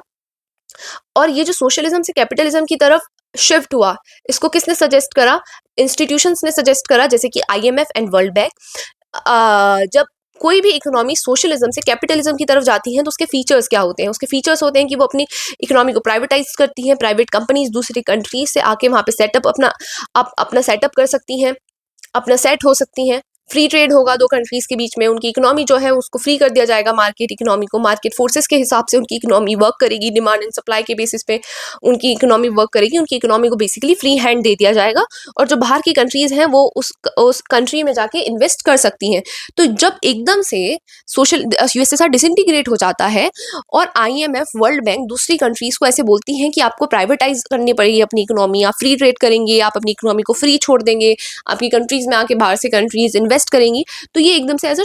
और ये जो सोशलिज्म से कैपिटलिज्म की तरफ शिफ्ट हुआ, इसको किसने सजेस्ट करा, इंस्टीट्यूशंस ने सजेस्ट करा, जैसे कि आईएमएफ एंड वर्ल्ड बैंक। जब कोई भी इकोनॉमी सोशलिज्म से कैपिटलिज्म की तरफ जाती है तो उसके फीचर्स क्या होते हैं, उसके फीचर्स होते हैं कि वो अपनी इकोनॉमी को प्राइवेटाइज करती हैं, प्राइवेट कंपनीज दूसरी कंट्रीज से आके वहाँ पे अपना सेटअप कर सकती हैं, अपना सेट हो सकती हैं। फ्री ट्रेड होगा दो कंट्रीज के बीच में, उनकी इकोनॉमी जो है उसको फ्री कर दिया जाएगा, मार्केट इकोनॉमी को, मार्केट फोर्सेस के हिसाब से उनकी इकोनॉमी वर्क करेगी, डिमांड एंड सप्लाई के बेसिस पे उनकी इकोनॉमी वर्क करेगी, उनकी इकोनॉमी को बेसिकली फ्री हैंड दे दिया जाएगा, और जो बाहर की कंट्रीज हैं वो उस कंट्री में जाके इन्वेस्ट कर सकती हैं। तो जब एकदम से यूएसएसआर डिसइंटीग्रेट हो जाता है और आईएमएफ, वर्ल्ड बैंक दूसरी कंट्रीज को ऐसे बोलती हैं कि आपको प्राइवेटाइज करनी पड़ेगी अपनी इकोनॉमी, आप फ्री ट्रेड करेंगे, आप अपनी इकोनॉमी को फ्री छोड़ देंगे, आपकी कंट्रीज में आके बाहर से कंट्रीज इन्वेस्ट करेंगी, तो ये एकदम से एज अ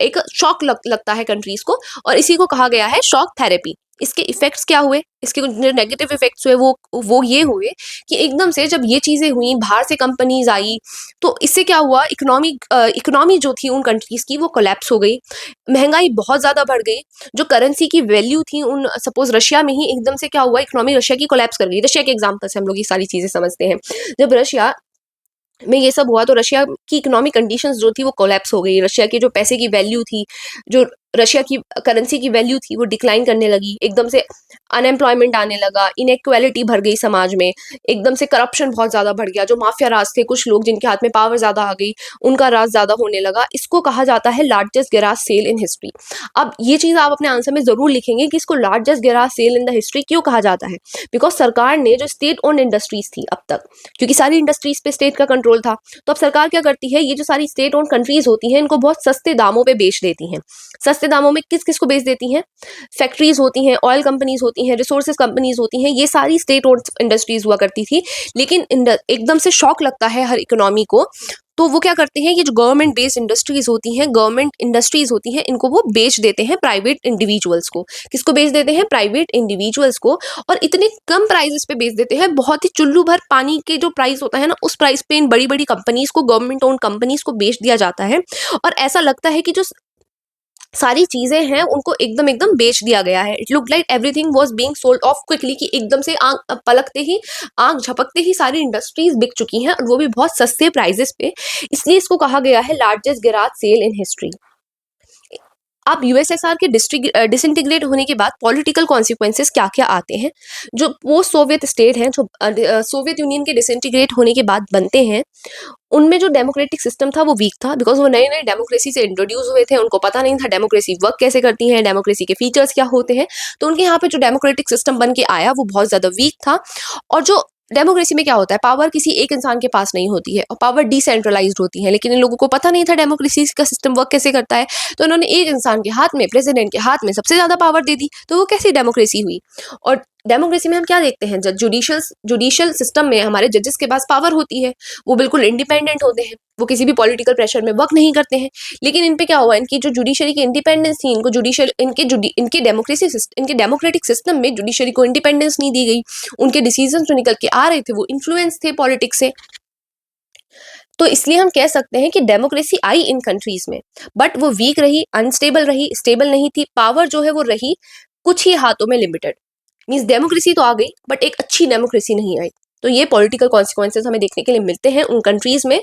एक शॉक लगता है कंट्रीज को, और इसी को कहा गया है शॉक थेरेपी। इसके इफेक्ट्स क्या हुए, इसके जो नेगेटिव इफेक्ट्स हुए वो ये हुए कि एकदम से जब ये चीज़ें हुई, बाहर से कंपनीज आई, तो इससे क्या हुआ, इकोनॉमी जो थी उन कंट्रीज़ की वो कोलैप्स हो गई, महंगाई बहुत ज़्यादा बढ़ गई, जो करेंसी की वैल्यू थी उन सपोज रशिया में ही एकदम से क्या हुआ, इकोनॉमी रशिया की कोलैप्स कर गई। रशिया के एग्जाम्पल से हम लोग ये सारी चीज़ें समझते हैं। जब रशिया में ये सब हुआ तो रशिया की इकोनॉमिक कंडीशंस जो थी वो कोलैप्स हो गई। रशिया के जो पैसे की वैल्यू थी, जो रशिया की करेंसी की वैल्यू थी, वो डिक्लाइन करने लगी। एकदम से अनएम्प्लॉयमेंट आने लगा, इनइक्वालिटी बढ़ गई समाज में, एकदम से करप्शन बहुत ज़्यादा बढ़ गया। जो माफिया राज थे, कुछ लोग जिनके हाथ में पावर ज़्यादा आ गई, उनका राज ज़्यादा होने लगा। इसको कहा जाता है largest garage sale in history. अब ये चीज़ आप अपने आंसर में ज़रूर लिखेंगे कि इसको largest garage sale in the history क्यों कहा जाता है। बिकॉज सरकार ने जो स्टेट ओन्ड इंडस्ट्रीज थी अब तक, क्योंकि सारी इंडस्ट्रीज पे स्टेट का कंट्रोल था, तो अब सरकार क्या करती है, ये जो सारी स्टेट ओन्ड कंट्रीज होती हैं इनको बहुत सस्ते दामों पे बेच देती हैं। सस्ते दामों में किस किस को बेच देती हैं, फैक्ट्रीज होती हैं, ऑयल कंपनीज होती हैं, रिसोर्सेज कंपनीज होती हैं, ये सारी स्टेट ओन्ड इंडस्ट्रीज हुआ करती थी। लेकिन एकदम से शॉक लगता है हर इकोनॉमी को, तो वो क्या करते हैं, ये जो गवर्नमेंट बेस्ड इंडस्ट्रीज होती हैं, गवर्नमेंट इंडस्ट्रीज होती हैं, इनको वो बेच देते हैं प्राइवेट इंडिविजुअल्स को। किसको बेच देते हैं, प्राइवेट इंडिविजुअल्स को, और इतने कम प्राइसेस पे बेच देते हैं, बहुत ही चुल्लू भर पानी के जो प्राइस होता है ना, उस प्राइस पे इन बड़ी बड़ी कंपनीज को, गवर्नमेंट ओन कंपनीज को बेच दिया जाता है। और ऐसा लगता है कि जो सारी चीजें हैं उनको एकदम एकदम बेच दिया गया है। It look like everything was being sold off quickly, कि एकदम से आंख पलकते ही, आंख झपकते ही सारी इंडस्ट्रीज बिक चुकी हैं, और वो भी बहुत सस्ते प्राइजेस पे। इसलिए इसको कहा गया है largest garage sale in history. अब यूएसएसआर के डिसइंटीग्रेट होने के बाद पॉलिटिकल कॉन्सिक्वेंसेस क्या क्या आते हैं। जो पोस्ट सोवियत स्टेट हैं, जो सोवियत यूनियन के डिसइंटीग्रेट होने के बाद बनते हैं, उनमें जो डेमोक्रेटिक सिस्टम था वो वीक था, बिकॉज वो नए नए डेमोक्रेसी से इंट्रोड्यूस हुए थे, उनको पता नहीं था डेमोक्रेसी वर्क कैसे करती है, डेमोक्रेसी के फीचर्स क्या होते हैं। तो उनके यहाँ पे जो डेमोक्रेटिक सिस्टम बन के आया वो बहुत ज़्यादा वीक था। और जो डेमोक्रेसी में क्या होता है, पावर किसी एक इंसान के पास नहीं होती है, और पावर डिसेंट्रलाइज्ड होती है, लेकिन इन लोगों को पता नहीं था डेमोक्रेसी का सिस्टम वर्क कैसे करता है। तो उन्होंने एक इंसान के हाथ में, प्रेसिडेंट के हाथ में सबसे ज़्यादा पावर दे दी, तो वो कैसी डेमोक्रेसी हुई। और डेमोक्रेसी में हम क्या देखते हैं, जुडिशियल सिस्टम में हमारे जजेस के पास पावर होती है, वो बिल्कुल इंडिपेंडेंट होते हैं, वो किसी भी पॉलिटिकल प्रेशर में वर्क नहीं करते हैं। लेकिन इन पे क्या हुआ, इनकी जो जुडिशरी की इंडिपेंडेंस थी, इनको जुडिशियल इनके डेमोक्रेटिक सिस्टम में जुडिशरी को इंडिपेंडेंस नहीं दी गई। उनके डिसीजन जो निकल के आ रहे थे वो इन्फ्लुएंस थे पॉलिटिक्स से। तो इसलिए हम कह सकते हैं कि डेमोक्रेसी आई इन कंट्रीज में, बट वो वीक रही, अनस्टेबल रही, स्टेबल नहीं थी। पावर जो है वो रही कुछ ही हाथों में लिमिटेड। मीन्स डेमोक्रेसी तो आ गई, बट एक अच्छी डेमोक्रेसी नहीं आई। तो ये पॉलिटिकल कॉन्सिक्वेंसेस हमें देखने के लिए मिलते हैं उन कंट्रीज में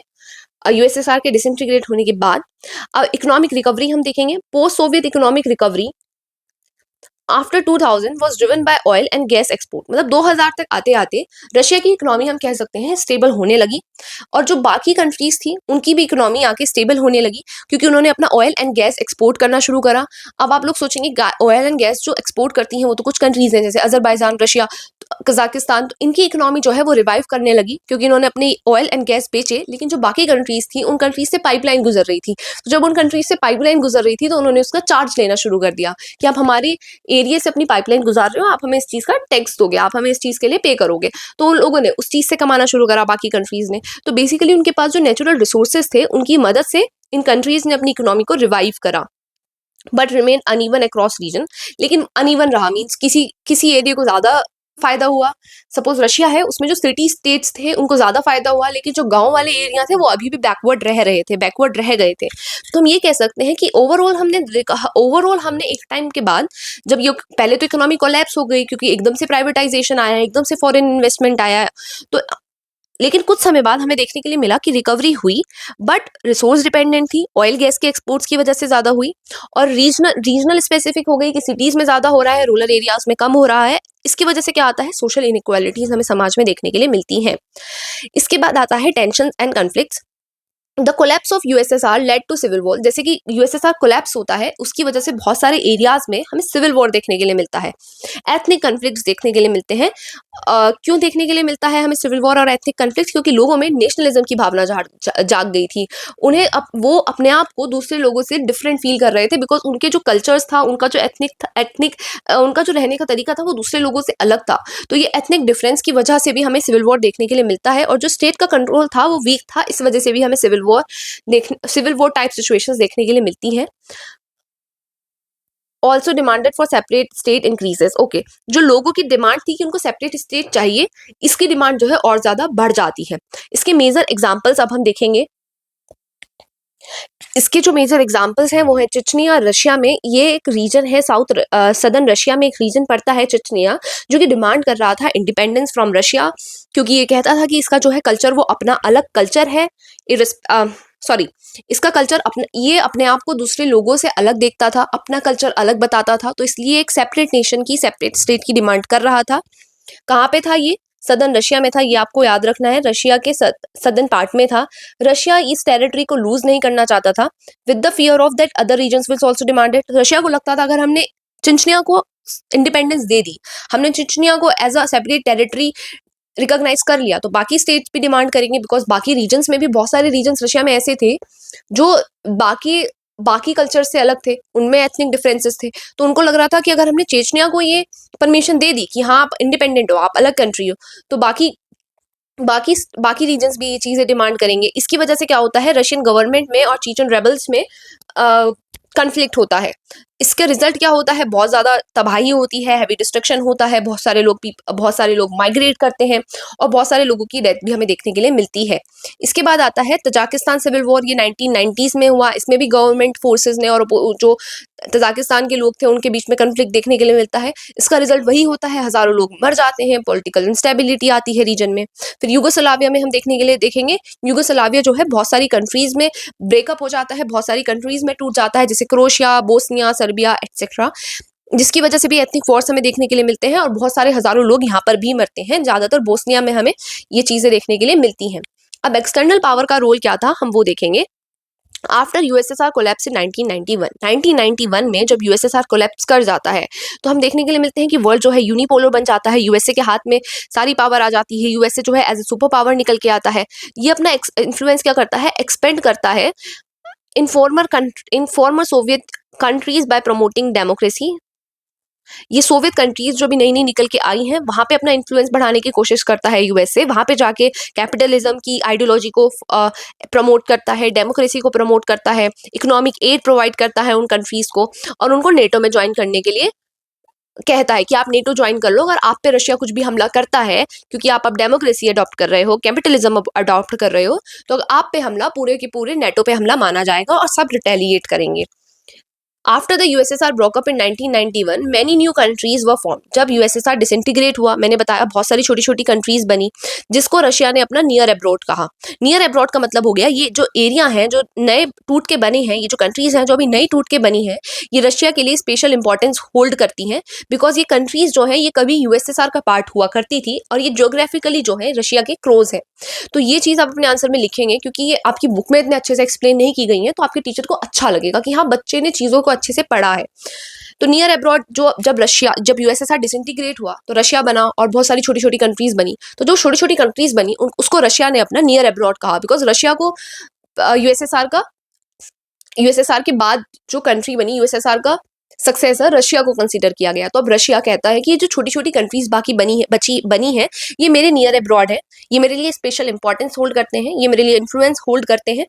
यूएसएसआर के डिसइंटीग्रेट होने के बाद। अब इकोनॉमिक रिकवरी हम देखेंगे। Post Soviet economic recovery after 2000 was driven by oil and gas export. मतलब 2000 तक आते आते रशिया की इकोनॉमी हम कह सकते हैं स्टेबल होने लगी, और जो बाकी कंट्रीज थी उनकी भी इकोनॉमी आके स्टेबल होने लगी, क्योंकि उन्होंने अपना ऑयल एंड गैस एक्सपोर्ट करना शुरू करा। अब आप लोग सोचेंगे ऑयल एंड गैस जो एक्सपोर्ट करती हैं वो तो कुछ कंट्रीज हैं, जैसे अजरबैजान, रशिया, कजाकिस्तान, तो इनकी इकोनॉमी जो है वो रिवाइव करने लगी, क्योंकि इन्होंने अपनी ऑयल एंड गैस बेचे। लेकिन जो बाकी कंट्रीज थी, उन कंट्रीज से पाइपलाइन गुजर रही थी, तो जब उन कंट्रीज से पाइपलाइन गुजर रही थी तो उन्होंने उसका चार्ज लेना शुरू कर दिया कि आप हमारे एरिया से अपनी पाइपलाइन गुजार रहे हो, आप हमें इस चीज़ का टैक्स दोगे, आप हमें इस चीज़ के लिए पे करोगे। तो उन लोगों ने उस चीज़ से कमाना शुरू करा, बाकी कंट्रीज ने। तो बेसिकली उनके पास जो नेचुरल रिसोर्सेज थे, उनकी मदद से इन कंट्रीज ने अपनी इकोनॉमी को रिवाइव करा, but remain uneven across region. लेकिन अनइवन रहा, मीन्स किसी एरिया को ज़्यादा फायदा हुआ। सपोज रशिया है, उसमें जो सिटी स्टेट्स थे उनको ज़्यादा फायदा हुआ, लेकिन जो गांव वाले एरिया थे वो अभी भी बैकवर्ड रह गए थे। तो हम ये कह सकते हैं कि ओवरऑल हमने एक टाइम के बाद, जब ये पहले तो इकोनॉमी कोलैप्स हो गई, क्योंकि एकदम से प्राइवेटाइजेशन आया, एकदम से फॉरेन इन्वेस्टमेंट आया, तो लेकिन कुछ समय बाद हमें देखने के लिए मिला कि रिकवरी हुई, बट रिसोर्स डिपेंडेंट थी, ऑयल गैस के एक्सपोर्ट्स की वजह से ज़्यादा हुई, और रीजनल स्पेसिफिक हो गई कि सिटीज़ में ज़्यादा हो रहा है, रूरल एरियाज में कम हो रहा है। इसकी वजह से क्या आता है, सोशल इनइक्वालिटीज़ हमें समाज में देखने के लिए मिलती हैं। इसके बाद आता है tension and conflicts. The collapse of USSR led to civil war. जैसे कि यूएसएसआर कोलैप्स होता है, उसकी वजह से बहुत सारे एरियाज में हमें सिविल वॉर देखने के लिए मिलता है, एथनिक कन्फ्लिक्ट्स देखने के लिए मिलते हैं। क्यों देखने के लिए मिलता है हमें सिविल वॉर और एथनिक कन्फ्लिक्ट्स? क्योंकि लोगों में नेशनलिज्म की भावना जाग गई थी। उन्हें वो अपने आप को दूसरे लोगों से डिफरेंट फील कर रहे थे, बिकॉज उनके जो कल्चर्स था, उनका जो एथनिक उनका जो रहने का तरीका था वो दूसरे लोगों से अलग था। तो ये एथनिक डिफरेंस की वजह से भी हमें सिविल वॉर देखने के लिए मिलता है, और जो स्टेट का कंट्रोल था वो वीक था, इस वजह से भी हमें सिविल वॉर टाइप सिचुएशंस देखने के लिए मिलती हैं। Also demanded for separate state increases. Okay, जो लोगों की डिमांड थी कि उनको सेपरेट स्टेट चाहिए, इसकी डिमांड जो है और ज्यादा बढ़ जाती है। इसके मेजर एग्जाम्पल्स अब हम देखेंगे। इसके जो मेजर एग्जांपल्स हैं वो है चेचनिया रशिया में। ये एक रीजन है साउथ सदर्न रशिया में, एक रीजन पड़ता है चेचनिया, जो कि डिमांड कर रहा था इंडिपेंडेंस फ्रॉम रशिया, क्योंकि ये कहता था कि इसका जो है कल्चर वो अपना अलग कल्चर है। सॉरी, इसका कल्चर अपने, ये अपने आप को दूसरे लोगों से अलग देखता था, अपना कल्चर अलग बताता था, तो इसलिए एक सेपरेट नेशन की, सेपरेट स्टेट की डिमांड कर रहा था। कहाँ पे था ये? सदर्न रशिया में था। ये आपको याद रखना है, रशिया के सदर्न पार्ट में था। रशिया इस टेरिटरी को लूज नहीं करना चाहता था, with the fear of that other regions will also demanded. Russia को लगता था अगर हमने चिचनिया को इंडिपेंडेंस दे दी, हमने चिचनिया को as a separate territory recognise कर लिया, तो बाकी स्टेट्स भी डिमांड करेंगे, बिकॉज बाकी रीजन्स में भी बहुत सारे रीजन्स रशिया में ऐसे थे जो बाकी बाकी कल्चर से अलग थे, उनमें एथनिक डिफरेंसेस थे। तो उनको लग रहा था कि अगर हमने चेचनिया को ये परमिशन दे दी कि हाँ आप इंडिपेंडेंट हो, आप अलग कंट्री हो, तो बाकी बाकी बाकी रीजन्स भी ये चीजें डिमांड करेंगे। इसकी वजह से क्या होता है, रशियन गवर्नमेंट में और चीचन रेबल्स में कन्फ्लिक्ट होता है। इसका रिजल्ट क्या होता है, बहुत ज्यादा तबाही होती है, हैवी डिस्ट्रक्शन होता है, बहुत सारे लोग माइग्रेट करते हैं और बहुत सारे लोगों की डेथ भी हमें देखने के लिए मिलती है। इसके बाद आता है तजाकिस्तान सिविल वॉर। ये 1990s में हुआ। इसमें भी गवर्नमेंट फोर्सेस ने और जो तजाकिस्तान के लोग थे उनके बीच में कन्फ्लिक्ट देखने के लिए मिलता है। इसका रिजल्ट वही होता है, हजारों लोग मर जाते हैं, पॉलिटिकल इंस्टेबिलिटी आती है रीजन में। फिर यूगोस्लाविया में हम देखने के लिए देखेंगे, यूगोस्लाविया जो है बहुत सारी कंट्रीज में ब्रेकअप हो जाता है, बहुत सारी कंट्रीज में टूट जाता है, जैसे क्रोशिया, बोस्निया, सर्बिया एक्सेट्रा, जिसकी वजह से भी एथनिक वॉर्स हमें देखने के लिए मिलते हैं और बहुत सारे हजारों लोग यहाँ पर भी मरते हैं। ज्यादातर बोस्निया में हमें ये चीजें देखने के लिए मिलती हैं। अब एक्सटर्नल पावर का रोल क्या था, हम वो देखेंगे। आफ्टर यूएसएसआर कोलैप्स इन 1991 में जब यूएसएसआर कोलैप्स कर जाता है, तो हम देखने के लिए मिलते हैं कि वर्ल्ड जो है यूनिपोलर बन जाता है, यूएसए के हाथ में सारी पावर आ जाती है, यूएसए जो है एज ए सुपर पावर निकल के आता है। ये अपना इन्फ्लुएंस क्या करता है, एक्सपेंड करता है इन former Soviet countries bye promoting democracy. ये सोवियत कंट्रीज जो भी नई नई निकल के आई हैं, वहां पे अपना इन्फ्लुएंस बढ़ाने की कोशिश करता है यूएसए। वहां पे जाके कैपिटलिज्म की आइडियोलॉजी को प्रमोट करता है, डेमोक्रेसी को प्रमोट करता है, इकोनॉमिक एड प्रोवाइड करता है उन कंट्रीज को, और उनको नेटो में ज्वाइन करने के लिए कहता है कि आप नेटो ज्वाइन कर लो। अगर आप पे रशिया कुछ भी हमला करता है, क्योंकि आप अब डेमोक्रेसी अडॉप्ट कर रहे हो, कैपिटलिज्म अडॉप्ट कर रहे हो, तो आप पे हमला पूरे के पूरे नेटो पे हमला माना जाएगा और सब रिटेलिएट करेंगे। After the USSR broke up in 1991 many new countries were form. जब यूएसएसआर डिसइंटीग्रेट हुआ, मैंने बताया बहुत सारी छोटी छोटी कंट्रीज बनी, जिसको रशिया ने अपना नियर अब्रॉड कहा। नियर अब्रॉड का मतलब हो गया ये जो एरिया हैं जो नए टूट के बने हैं, ये जो कंट्रीज हैं जो अभी नई टूट के बनी है, ये रशिया के लिए स्पेशल इंपॉर्टेंस होल्ड करती हैं, बिकॉज ये कंट्रीज जो है ये कभी यूएसएसआर का पार्ट हुआ करती थी और ये ज्योग्राफिकली जो है रशिया के क्लोज है। तो ये चीज आप अपने आंसर में लिखेंगे, क्योंकि ये आपकी बुक में इतने अच्छे से एक्सप्लेन नहीं की गई है, तो आपके टीचर को अच्छा लगेगा कि हाँ बच्चे ने चीजों को अच्छे से पढ़ा है। तो नियर अब्रॉड जो जब यूएसएसआर डिसइंटीग्रेट हुआ तो रशिया बना और बहुत सारी छोटी छोटी कंट्रीज बनी। तो जो छोटी छोटी कंट्रीज बनी उसको रशिया ने अपना नियर अब्रॉड कहा, बिकॉज रशिया को यूएसएसआर के बाद जो कंट्री बनी, यूएसएसआर का सक्सेसर रशिया को कंसीडर किया गया। तो अब रशिया कहता है कि ये जो छोटी छोटी कंट्रीज बाकी बनी है, ये मेरे नियर अब्रॉड है, ये मेरे लिए स्पेशल इंपॉर्टेंस होल्ड करते हैं, ये मेरे लिए इन्फ्लुएंस होल्ड करते हैं,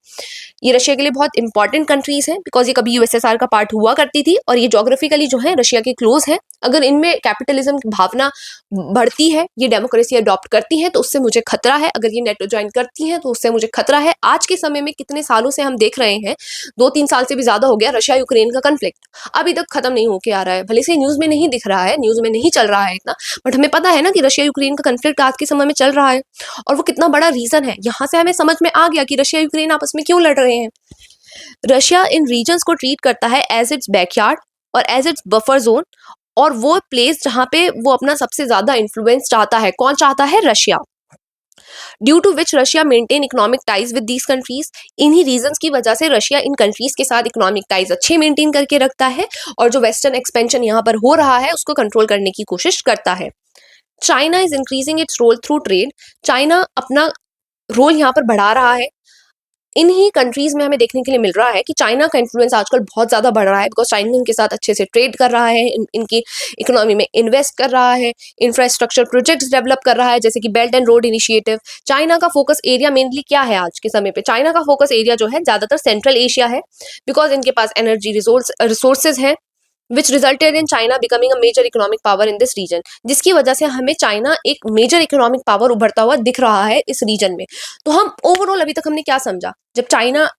ये रशिया के लिए बहुत इंपॉर्टेंट कंट्रीज हैं, बिकॉज ये कभी यूएसएसआर का पार्ट हुआ करती थी और ये जोग्राफिकली जो है रशिया के क्लोज है। अगर इनमें कैपिटलिज्म की भावना बढ़ती है, ये डेमोक्रेसी अडॉप्ट करती है, तो उससे मुझे खतरा है। अगर ये नेटो ज्वाइन करती है तो उससे मुझे खतरा है। आज के समय में कितने सालों से हम देख रहे हैं, 2-3 साल से भी ज्यादा हो गया, रशिया यूक्रेन का कन्फ्लिक्ट अभी तक खत्म नहीं होके आ रहा है। भले से न्यूज में नहीं दिख रहा है, न्यूज में नहीं चल रहा है इतना, बट हमें पता है ना कि रशिया यूक्रेन का कन्फ्लिक्ट आज के समय में चल रहा है और वो कितना बड़ा रीजन है। यहाँ से हमें समझ में आ गया कि रशिया यूक्रेन आपस में क्यों लड़ रहे हैं। रशिया इन रीजन्स को ट्रीट करता है एज इट्स बैकयार्ड और एज इट्स बफर जोन, और वो प्लेस जहां पे वो अपना सबसे ज्यादा इन्फ्लुएंस चाहता है। कौन चाहता है? Russia. Due to which Russia maintain economic ties with these countries. इन्हीं रीजंस की वजह से रशिया इन कंट्रीज के साथ इकोनॉमिक टाइज अच्छे मेंटेन करके रखता है और जो वेस्टर्न एक्सपेंशन यहाँ पर हो रहा है उसको कंट्रोल करने की कोशिश करता है। China is increasing its role through trade. China अपना रोल यहाँ पर बढ़ा रहा है। इन्हीं कंट्रीज में हमें देखने के लिए मिल रहा है कि चाइना का इन्फ्लुएंस आजकल बहुत ज्यादा बढ़ रहा है, बिकॉज चाइना इनके साथ अच्छे से ट्रेड कर रहा है, इनकी इकोनॉमी में इन्वेस्ट कर रहा है, इंफ्रास्ट्रक्चर प्रोजेक्ट्स डेवलप कर रहा है, जैसे कि belt and road initiative. China का फोकस एरिया मेनली क्या है आज के समय पे? चाइना का फोकस एरिया जो है ज्यादातर सेंट्रल एशिया है, बिकॉज इनके पास एनर्जी रिसोर्सेज है, which resulted in China becoming a major economic power in this region, जिसकी वजह से हमें चाइना एक मेजर इकोनॉमिक पावर उभरता हुआ दिख रहा है इस रीजन में। तो हम ओवरऑल अभी तक हमने क्या समझा, जब चाइना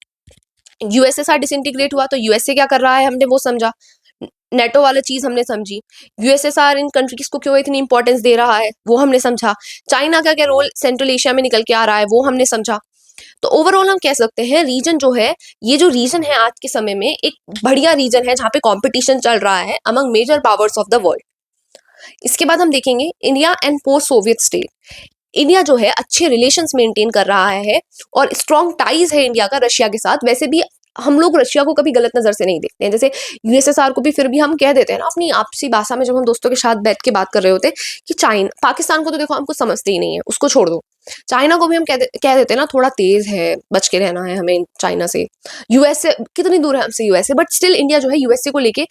यूएसएसआर डिसइंटीग्रेट हुआ तो यूएसए क्या कर रहा है हमने वो समझा, नेटो वाला चीज हमने समझी, यूएसएसआर इन कंट्रीज को क्यों इतनी इंपॉर्टेंस दे रहा है वो हमने समझा, चाइना का क्या रोल सेंट्रल एशिया में निकल के आ रहा है वो हमने समझा। तो ओवरऑल हम कह सकते हैं रीजन जो है, ये जो रीजन है आज के समय में एक बढ़िया रीजन है जहां पे कंपटीशन चल रहा है among major powers of the world. इसके बाद हम देखेंगे India and post Soviet state. India जो है अच्छे रिलेशंस मेंटेन कर रहा है और स्ट्रॉन्ग टाइज है इंडिया का रशिया के साथ। वैसे भी हम लोग रशिया को कभी गलत नजर से नहीं देखते हैं, जैसे यूएसएसआर को भी फिर भी हम कह देते हैं ना अपनी आपसी भाषा में, जब हम दोस्तों के साथ बैठ के बात कर रहे होते हैं कि चाइना, पाकिस्तान को तो देखो हमको समझते ही नहीं है, उसको छोड़ दो। चाइना को भी हम कह देते हैं ना थोड़ा तेज है, बच के रहना है हमें चाइना से। यूएसए कितनी दूर है हमसे यूएसए, बट स्टिल इंडिया जो है यूएसए को लेके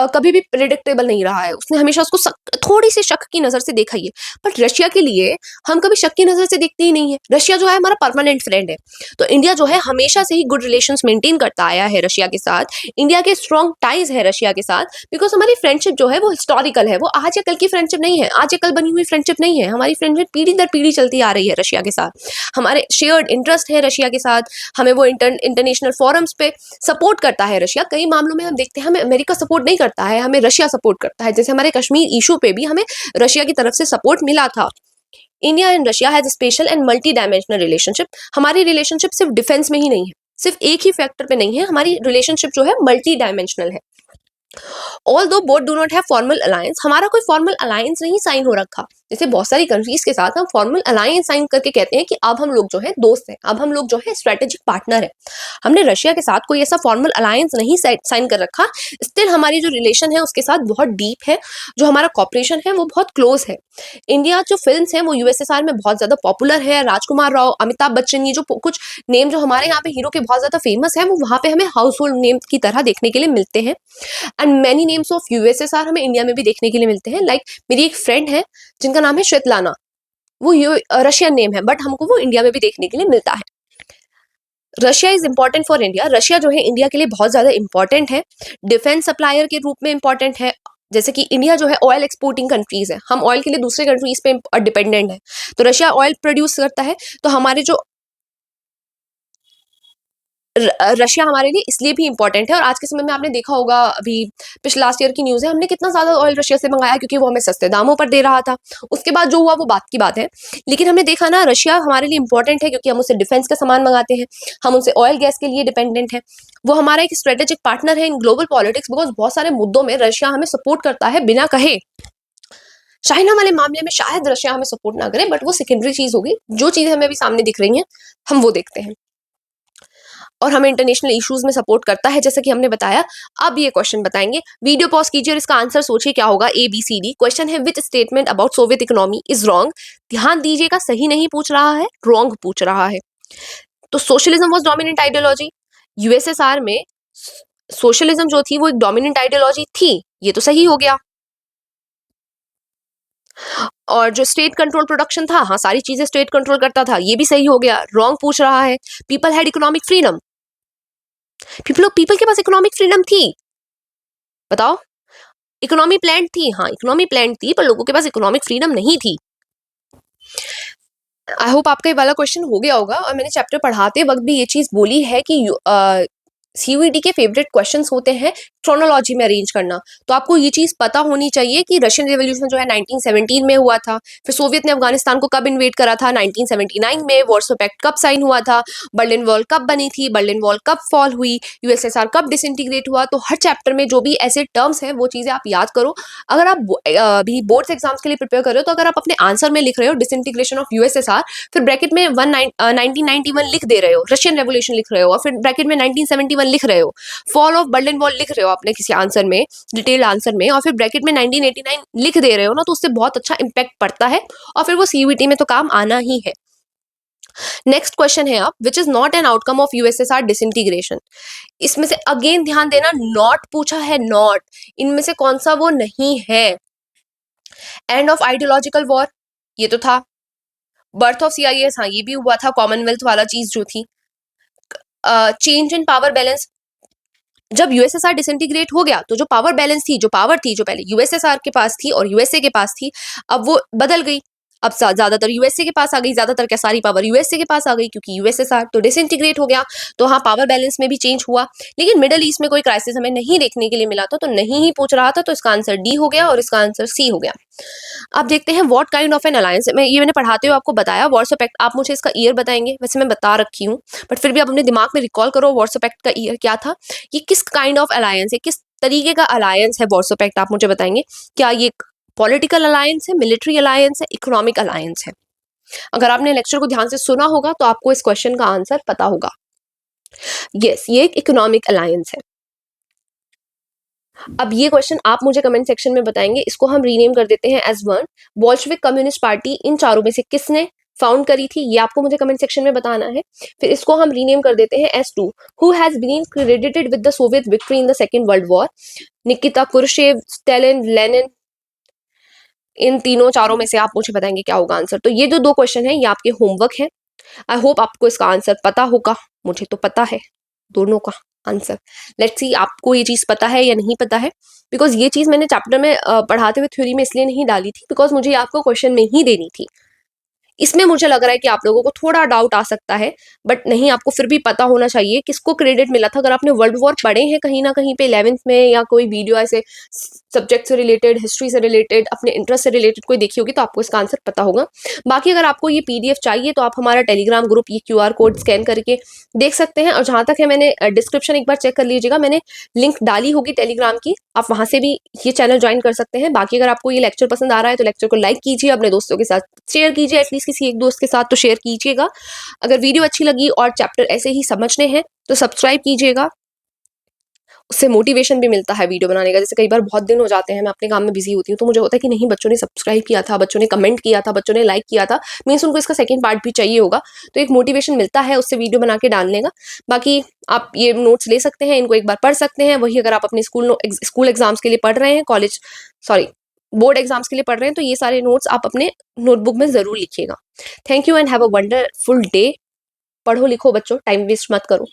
कभी भी प्रिडिक्टेबल नहीं रहा है, उसने हमेशा उसको थोड़ी सी शक की नजर से देखा ही है। बट रशिया के लिए हम कभी शक की नजर से देखते ही नहीं है, रशिया जो है हमारा परमानेंट फ्रेंड है। तो इंडिया जो है हमेशा से ही गुड रिलेशंस मेंटेन करता आया है रशिया के साथ, इंडिया के स्ट्रॉन्ग टाइज है रशिया के साथ, बिकॉज हमारी फ्रेंडशिप जो है वो हिस्टोरिकल है, वो आज या कल की फ्रेंडशिप नहीं है, आज या कल बनी हुई फ्रेंडशिप नहीं है, हमारी फ्रेंडशिप पीढ़ी दर पीढ़ी चलती आ रही है रशिया के साथ। हमारे शेयर्ड इंटरेस्ट है रशिया के साथ, हमें वो इंटरनेशनल फोरम्स पे सपोर्ट करता है रशिया। कई मामलों में हम देखते हैं हमें अमेरिका सपोर्ट नहीं करता है, हमें रशिया सपोर्ट करता है, जैसे हमारे कश्मीर इशू पे भी हमें रशिया की तरफ से सपोर्ट मिला था। India and Russia has special and multi dimensional relationship. हमारी रिलेशनशिप सिर्फ डिफेंस में ही नहीं है, सिर्फ एक ही फैक्टर पे नहीं है, हमारी रिलेशनशिप जो है मल्टी डायमेंशनल है। ऑल दो both do not have formal alliance, हमारा कोई फॉर्मल अलायंस नहीं साइन हो रखा, जैसे बहुत सारी कंट्रीज के साथ हम फॉर्मल अलायंस साइन करके कहते हैं कि अब हम लोग जो है दोस्त हैं, अब हम लोग जो है स्ट्रेटेजिक पार्टनर है। हमने रशिया के साथ कोई ऐसा फॉर्मल अलायंस नहीं साइन कर रखा, स्टिल हमारी जो रिलेशन है उसके साथ बहुत डीप है, जो हमारा कॉपरेशन है वो बहुत क्लोज है। इंडिया जो फिल्म है वो यूएसएसआर में बहुत ज्यादा पॉपुलर है, राजकुमार राव, अमिताभ बच्चन, ये जो कुछ नेम जो हमारे यहाँ पे हीरो के बहुत ज्यादा फेमस है, वो वहां पे हमें हाउस होल्ड नेम की तरह देखने के लिए मिलते हैं। And many names of USSR हमें इंडिया में भी देखने के लिए मिलते हैं। लाइक मेरी एक फ्रेंड है जिनका नाम है श्वेतलाना, वो रशियन नेम है, बट हमको वो इंडिया में भी देखने के लिए मिलता है। Russia is important for India, Russia जो है इंडिया के लिए बहुत ज्यादा इंपॉर्टेंट है, डिफेंस सप्लायर के रूप में इंपॉर्टेंट है। जैसे कि इंडिया जो है ऑयल एक्सपोर्टिंग कंट्रीज है, हम ऑयल के लिए दूसरे कंट्रीज पे डिपेंडेंट है, तो रशिया ऑयल प्रोड्यूस करता है, तो हमारे जो रशिया हमारे लिए इसलिए भी इंपॉर्टेंट है। और आज के समय में आपने देखा होगा, अभी पिछले लास्ट ईयर की न्यूज है, हमने कितना ज्यादा ऑयल रशिया से मंगाया क्योंकि वो हमें सस्ते दामों पर दे रहा था। उसके बाद जो हुआ वो बात की बात है, लेकिन हमने देखा ना रशिया हमारे लिए इंपॉर्टेंट है क्योंकि हम उससे डिफेंस का सामान मंगाते हैं, हम उनसे ऑयल गैस के लिए डिपेंडेंट है। वो हमारा एक स्ट्रेटेजिक पार्टनर है इन ग्लोबल पॉलिटिक्स, बिकॉज बहुत सारे मुद्दों में रशिया हमें सपोर्ट करता है बिना कहे। चाइना वाले मामले में शायद रशिया हमें सपोर्ट ना करे, बट वो सेकेंडरी चीज होगी, जो चीजें हमें अभी सामने दिख रही हैं हम वो देखते हैं, और हमें इंटरनेशनल इश्यूज में सपोर्ट करता है, जैसा कि हमने बताया। अब ये क्वेश्चन बताएंगे, वीडियो पॉज कीजिए और इसका आंसर सोचिए क्या होगा। ABCD क्वेश्चन है, which statement about Soviet economy is wrong. ध्यान दीजिएगा, सही नहीं पूछ रहा है, रॉन्ग पूछ रहा है। तो socialism was dominant ideology, USSR में सोशलिज्म जो थी वो एक डोमिनेंट आइडियोलॉजी थी, ये तो सही हो गया। और जो स्टेट कंट्रोल प्रोडक्शन था, हाँ सारी चीजें स्टेट कंट्रोल करता था, ये भी सही हो गया। रॉन्ग पूछ रहा है, people had economic freedom, people के पास इकोनॉमिक फ्रीडम थी, बताओ। इकोनॉमी प्लान थी, हाँ इकोनॉमी प्लान थी, पर लोगों के पास इकोनॉमिक फ्रीडम नहीं थी। आई होप आपका ये वाला क्वेश्चन हो गया होगा, और मैंने चैप्टर पढ़ाते वक्त भी ये चीज बोली है कि सीयूईटी के फेवरेट क्वेश्चंस होते हैं क्रोनोलॉजी में अरेंज करना। तो आपको ये चीज पता होनी चाहिए कि रशियन रेवोल्यूशन जो है 1917 में हुआ था, फिर सोवियत ने अफगानिस्तान को कब इन्वेड करा था, 1979 में। वॉर्सो पैक्ट कब साइन हुआ था, बर्लिन वॉल कब बनी थी, बर्लिन वॉल कब फॉल हुई, यूएसएसआर कब डिसइंटीग्रेट हुआ। तो हर चैप्टर में जो भी ऐसे टर्म्स हैं वो चीजें आप याद करो। अगर आप अभी बोर्ड्स एग्जाम्स के लिए प्रिपेयर कर रहे हो, तो अगर आप अपने आंसर में लिख रहे हो डिसइंटीग्रेशन ऑफ यूएसएसआर, फिर ब्रैकेट में 1991 लिख दे रहे हो, रशियन रेवोल्यूशन लिख रहे हो, और फिर ब्रैकेट में 1971 लिख रहे हो, फॉल ऑफ बर्लिन वॉल लिख रहे हो अपने किसी आंसर में, डिटेल्ड आंसर में, और फिर ब्रैकेट में 1989 लिख दे रहे हो ना, तो उससे बहुत अच्छा इंपैक्ट पड़ता है, और फिर वो सीयूईटी में तो काम आना ही है। नेक्स्ट क्वेश्चन है अब, which is not an outcome of USSR disintegration. इसमें से अगेन ध्यान देना, नॉट पूछा है, नॉट, इनमें से कौन सा वो नहीं है। एंड ऑफ आइडियोलॉजिकल वॉर, ये तो था। बर्थ ऑफ सीआईएस, हाँ ये भी हुआ था, कॉमनवेल्थ वाला चीज जो थी। चेंज इन पावर बैलेंस, जब यूएसएसआर डिसइंटीग्रेट हो गया तो जो पावर बैलेंस थी, जो पावर थी, जो पहले यूएसएसआर के पास थी और यूएसए के पास थी, अब वो बदल गई। अब ज्यादातर यूएसए के पास आ गई, ज्यादातर क्या सारी पावर यूएसए के पास आ गई, क्योंकि यूएसएसआर तो डिसइंटीग्रेट हो गया। तो हाँ, पावर बैलेंस में भी चेंज हुआ। लेकिन मिडल ईस्ट में कोई क्राइसिस हमें नहीं देखने के लिए मिला था, तो नहीं ही पूछ रहा था, तो इसका आंसर डी हो गया और इसका आंसर सी हो गया। अब देखते हैं what kind of N alliance. मैंने पढ़ाते हुए आपको बताया वॉर्सो पैक्ट। आप मुझे इसका ईयर बताएंगे, वैसे मैं बता रखी हूँ, बट फिर भी आप अपने दिमाग में रिकॉल करो वॉर्सो पैक्ट का ईयर क्या था। ये किस काइंड ऑफ अलायंस है, किस तरीके का अलायंस है वॉर्सो पैक्ट, आप मुझे बताएंगे। क्या ये पॉलिटिकल अलायंस है, मिलिट्री अलायंस है, इकोनॉमिक अलायंस है? अगर आपने लेक्चर को ध्यान से सुना होगा तो आपको इस क्वेश्चन का आंसर पता होगा। यस, ये एक इकोनॉमिक अलायंस है। अब ये क्वेश्चन आप मुझे कमेंट सेक्शन में बताएंगे। इसको हम रीनेम कर देते हैं as one. Bolshevik communist party इन चारों में से किसने फाउंड करी थी, ये आपको मुझे कमेंट सेक्शन में बताना है। फिर इसको हम रीनेम कर देते हैं as two. Who has been credited with the Soviet victory in the second world war? Nikita Khrushchev, Stalin, Lenin. इन तीनों चारों में से आप मुझे बताएंगे क्या होगा आंसर। तो ये जो दो क्वेश्चन है ये आपके होमवर्क है। आई होप आपको इसका आंसर पता होगा। मुझे तो पता है दोनों का आंसर। लेट्स सी आपको ये चीज पता है या नहीं पता है। बिकॉज ये चीज मैंने चैप्टर में पढ़ाते हुए थ्योरी में इसलिए नहीं डाली थी, बिकॉज मुझे आपको क्वेश्चन में ही देनी थी। इसमें मुझे लग रहा है कि आप लोगों को थोड़ा डाउट आ सकता है, बट नहीं, आपको फिर भी पता होना चाहिए किसको क्रेडिट मिला था। अगर आपने वर्ल्ड वॉर पढ़े हैं कहीं ना कहीं पे 11th में, या कोई वीडियो ऐसे सब्जेक्ट से रिलेटेड, हिस्ट्री से रिलेटेड, अपने इंटरेस्ट से रिलेटेड कोई देखी होगी, तो आपको इसका आंसर पता होगा। बाकी अगर आपको ये पीडीएफ चाहिए तो आप हमारा टेलीग्राम ग्रुप, ये क्यूआर कोड स्कैन करके देख सकते हैं। और जहां तक है, मैंने डिस्क्रिप्शन एक बार चेक कर लीजिएगा, मैंने लिंक डाली होगी टेलीग्राम की, आप वहां से भी ये चैनल ज्वाइन कर सकते हैं। बाकी अगर आपको ये लेक्चर पसंद आ रहा है तो लेक्चर को लाइक कीजिए, अपने दोस्तों के साथ शेयर कीजिए, एटलीस्ट किसी एक दोस्त के साथ तो शेयर कीजिएगा। अगर वीडियो अच्छी लगी और चैप्टर ऐसे ही समझने हैं तो सब्सक्राइब कीजिएगा, उससे मोटिवेशन भी मिलता है वीडियो बनाने का। जैसे कई बार बहुत दिन हो जाते हैं, मैं अपने काम में बिजी होती हूँ, तो मुझे होता है कि नहीं, बच्चों ने सब्सक्राइब किया था, बच्चों ने कमेंट किया था, बच्चों ने लाइक किया था, मीन्स उनको इसका सेकंड पार्ट भी चाहिए होगा। तो एक मोटिवेशन मिलता है उससे वीडियो बना के डालने का। बाकी आप ये नोट्स ले सकते हैं, इनको एक बार पढ़ सकते हैं। वही अगर आप अपने स्कूल एग्जाम्स के लिए पढ़ रहे हैं, कॉलेज सॉरी बोर्ड एग्जाम्स के लिए पढ़ रहे हैं, तो ये सारे नोट्स आप अपने नोटबुक में जरूर लिखिएगा। Thank you and have a wonderful day. पढ़ो लिखो बच्चों, टाइम वेस्ट मत करो।